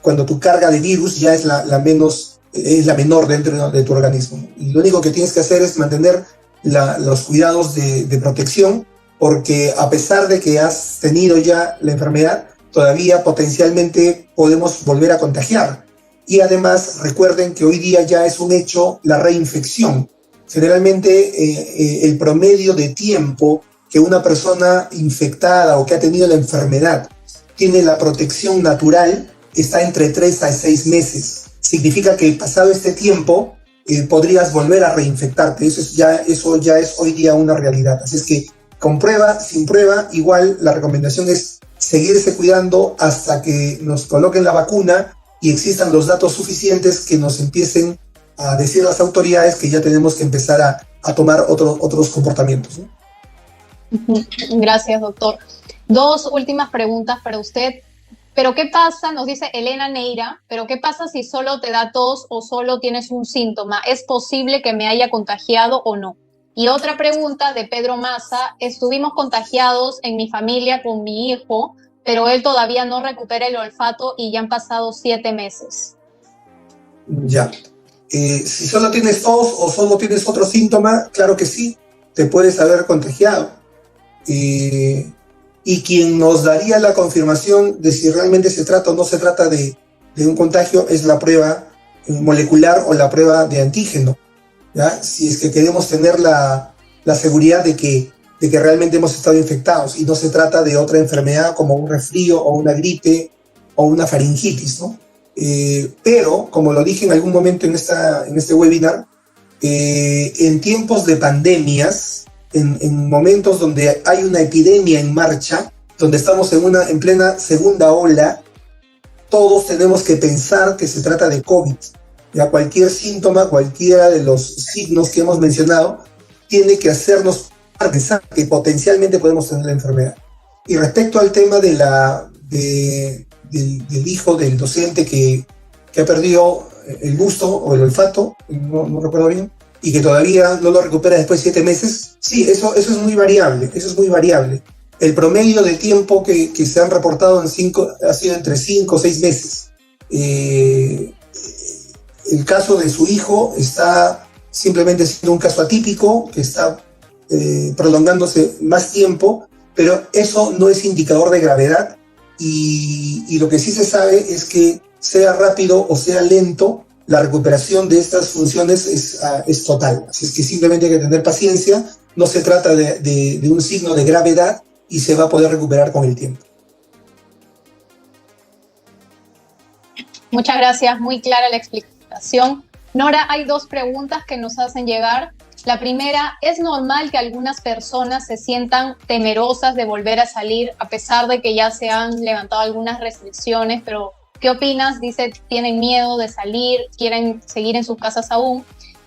cuando tu carga de virus ya es la menor dentro de tu organismo. Y lo único que tienes que hacer es mantener los cuidados de protección, porque a pesar de que has tenido ya la enfermedad, todavía potencialmente podemos volver a contagiar. Y además recuerden que hoy día ya es un hecho la reinfección. Generalmente el promedio de tiempo que una persona infectada o que ha tenido la enfermedad tiene la protección natural está entre 3 a 6 meses. Significa que pasado este tiempo podrías volver a reinfectarte. Eso ya es hoy día una realidad. Así es que con prueba, sin prueba, igual la recomendación es seguirse cuidando hasta que nos coloquen la vacuna y existan los datos suficientes que nos empiecen a decir las autoridades que ya tenemos que empezar a tomar otros comportamientos, ¿no? Gracias, doctor. 2 últimas preguntas para usted. ¿Pero qué pasa? Nos dice Elena Neira, ¿pero qué pasa si solo te da tos o solo tienes un síntoma? ¿Es posible que me haya contagiado o no? Y otra pregunta de Pedro Maza, estuvimos contagiados en mi familia con mi hijo, pero él todavía no recupera el olfato y ya han pasado 7 meses. Ya. Si solo tienes tos o solo tienes otro síntoma, claro que sí. te puedes haber contagiado. Y quien nos daría la confirmación de si realmente se trata o no se trata de un contagio es la prueba molecular o la prueba de antígeno, ¿ya? Si es que queremos tener la seguridad de que realmente hemos estado infectados y no se trata de otra enfermedad como un resfrío o una gripe o una faringitis, ¿no? Pero, como lo dije en algún momento en este webinar, en tiempos de pandemias, en momentos donde hay una epidemia en marcha, donde estamos en plena segunda ola, todos tenemos que pensar que se trata de COVID. Ya cualquier síntoma, cualquiera de los signos que hemos mencionado, tiene que hacernos pensar que potencialmente podemos tener la enfermedad. Y respecto al tema del hijo del docente que ha perdido el gusto o el olfato, no recuerdo bien, y que todavía no lo recupera después de 7 meses, sí, eso es muy variable, El promedio de tiempo que se han reportado ha sido entre 5 o 6 meses. El caso de su hijo está simplemente siendo un caso atípico, que está prolongándose más tiempo, pero eso no es indicador de gravedad, y lo que sí se sabe es que sea rápido o sea lento, la recuperación de estas funciones es total. Así es que simplemente hay que tener paciencia, no se trata de un signo de gravedad y se va a poder recuperar con el tiempo. Muchas gracias, muy clara la explicación. Nora, hay 2 preguntas que nos hacen llegar. La primera, ¿es normal que algunas personas se sientan temerosas de volver a salir a pesar de que ya se han levantado algunas restricciones? Pero, ¿qué opinas? Dice, tienen miedo de salir, quieren seguir en sus casas aún.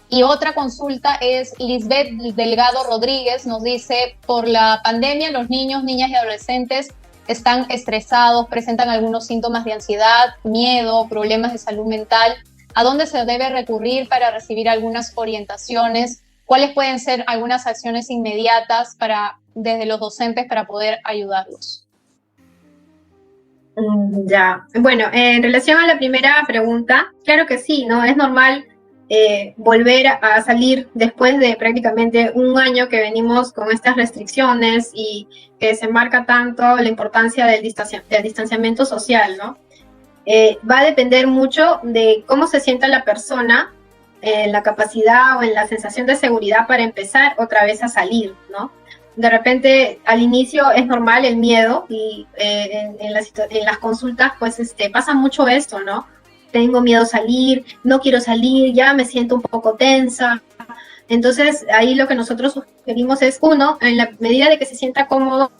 Y otra consulta es Lisbeth Delgado Rodríguez, nos dice, por la pandemia los niños, niñas y adolescentes están estresados, presentan algunos síntomas de ansiedad, miedo, problemas de salud mental. ¿A dónde se debe recurrir para recibir algunas orientaciones? ¿Cuáles pueden ser algunas acciones inmediatas desde los docentes para poder ayudarlos? Ya, bueno, en relación a la primera pregunta, claro que sí, ¿no? Es normal volver a salir después de prácticamente un año que venimos con estas restricciones y que se marca tanto la importancia del distanciamiento social, ¿no? Va a depender mucho de cómo se sienta la persona, la capacidad o en la sensación de seguridad para empezar otra vez a salir, ¿no? De repente, al inicio es normal el miedo y en las consultas, pues, pasa mucho esto, ¿no? Tengo miedo a salir, no quiero salir, ya me siento un poco tensa. Entonces, ahí lo que nosotros sugerimos es, uno, en la medida de que se sienta cómodo,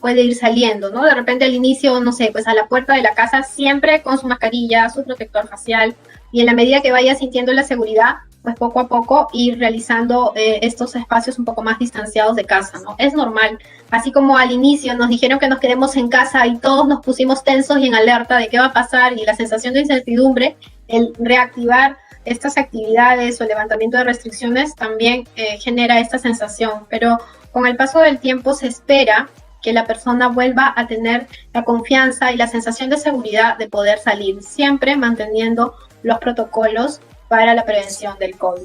puede ir saliendo, ¿no? De repente al inicio, no sé, pues a la puerta de la casa siempre con su mascarilla, su protector facial, y en la medida que vaya sintiendo la seguridad, pues poco a poco ir realizando estos espacios un poco más distanciados de casa, ¿no? Es normal, así como al inicio nos dijeron que nos quedemos en casa y todos nos pusimos tensos y en alerta de qué va a pasar y la sensación de incertidumbre, el reactivar estas actividades o el levantamiento de restricciones también genera esta sensación, pero con el paso del tiempo se espera que la persona vuelva a tener la confianza y la sensación de seguridad de poder salir, siempre manteniendo los protocolos para la prevención del COVID.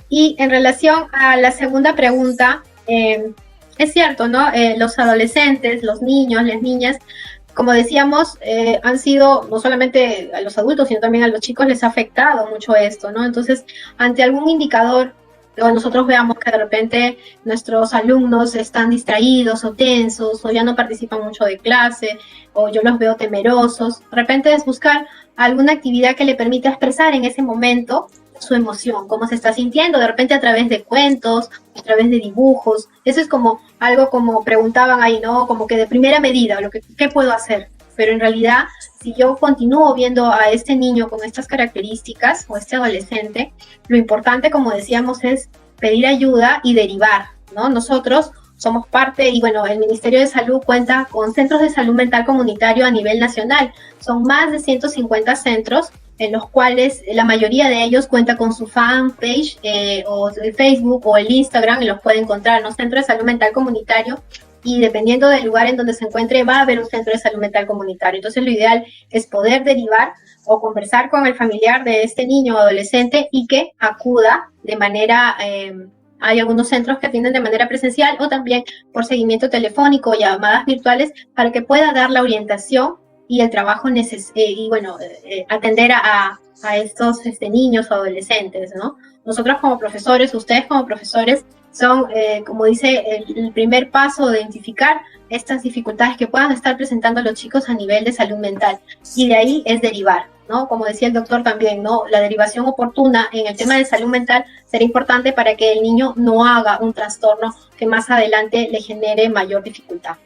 Y en relación a la segunda pregunta, es cierto, ¿no? Los adolescentes, los niños, las niñas, como decíamos, han sido, no solamente a los adultos, sino también a los chicos les ha afectado mucho esto, ¿no? Entonces, ante algún indicador, o nosotros veamos que de repente nuestros alumnos están distraídos o tensos, o ya no participan mucho de clase, o yo los veo temerosos, de repente es buscar alguna actividad que le permita expresar en ese momento su emoción, cómo se está sintiendo, de repente a través de cuentos, a través de dibujos. Eso es como algo como preguntaban ahí, ¿no? Como que de primera medida, ¿qué puedo hacer? Pero en realidad, si yo continúo viendo a este niño con estas características, o este adolescente, lo importante, como decíamos, es pedir ayuda y derivar, ¿no? Nosotros somos parte, y bueno, el Ministerio de Salud cuenta con centros de salud mental comunitario a nivel nacional. Son más de 150 centros, en los cuales la mayoría de ellos cuenta con su fanpage, o el Facebook o el Instagram, y los puede encontrar, ¿no? Centro de Salud Mental Comunitario, y dependiendo del lugar en donde se encuentre, va a haber un centro de salud mental comunitario. Entonces, lo ideal es poder derivar o conversar con el familiar de este niño o adolescente y que acuda de manera hay algunos centros que atienden de manera presencial o también por seguimiento telefónico o llamadas virtuales para que pueda dar la orientación y el trabajo atender a estos niños o adolescentes, ¿no? Nosotros como profesores, ustedes como profesores, son, como dice, el primer paso de identificar estas dificultades que puedan estar presentando los chicos a nivel de salud mental. Y de ahí es derivar, ¿no? Como decía el doctor también, ¿no? La derivación oportuna en el tema de salud mental será importante para que el niño no haga un trastorno que más adelante le genere mayor dificultad.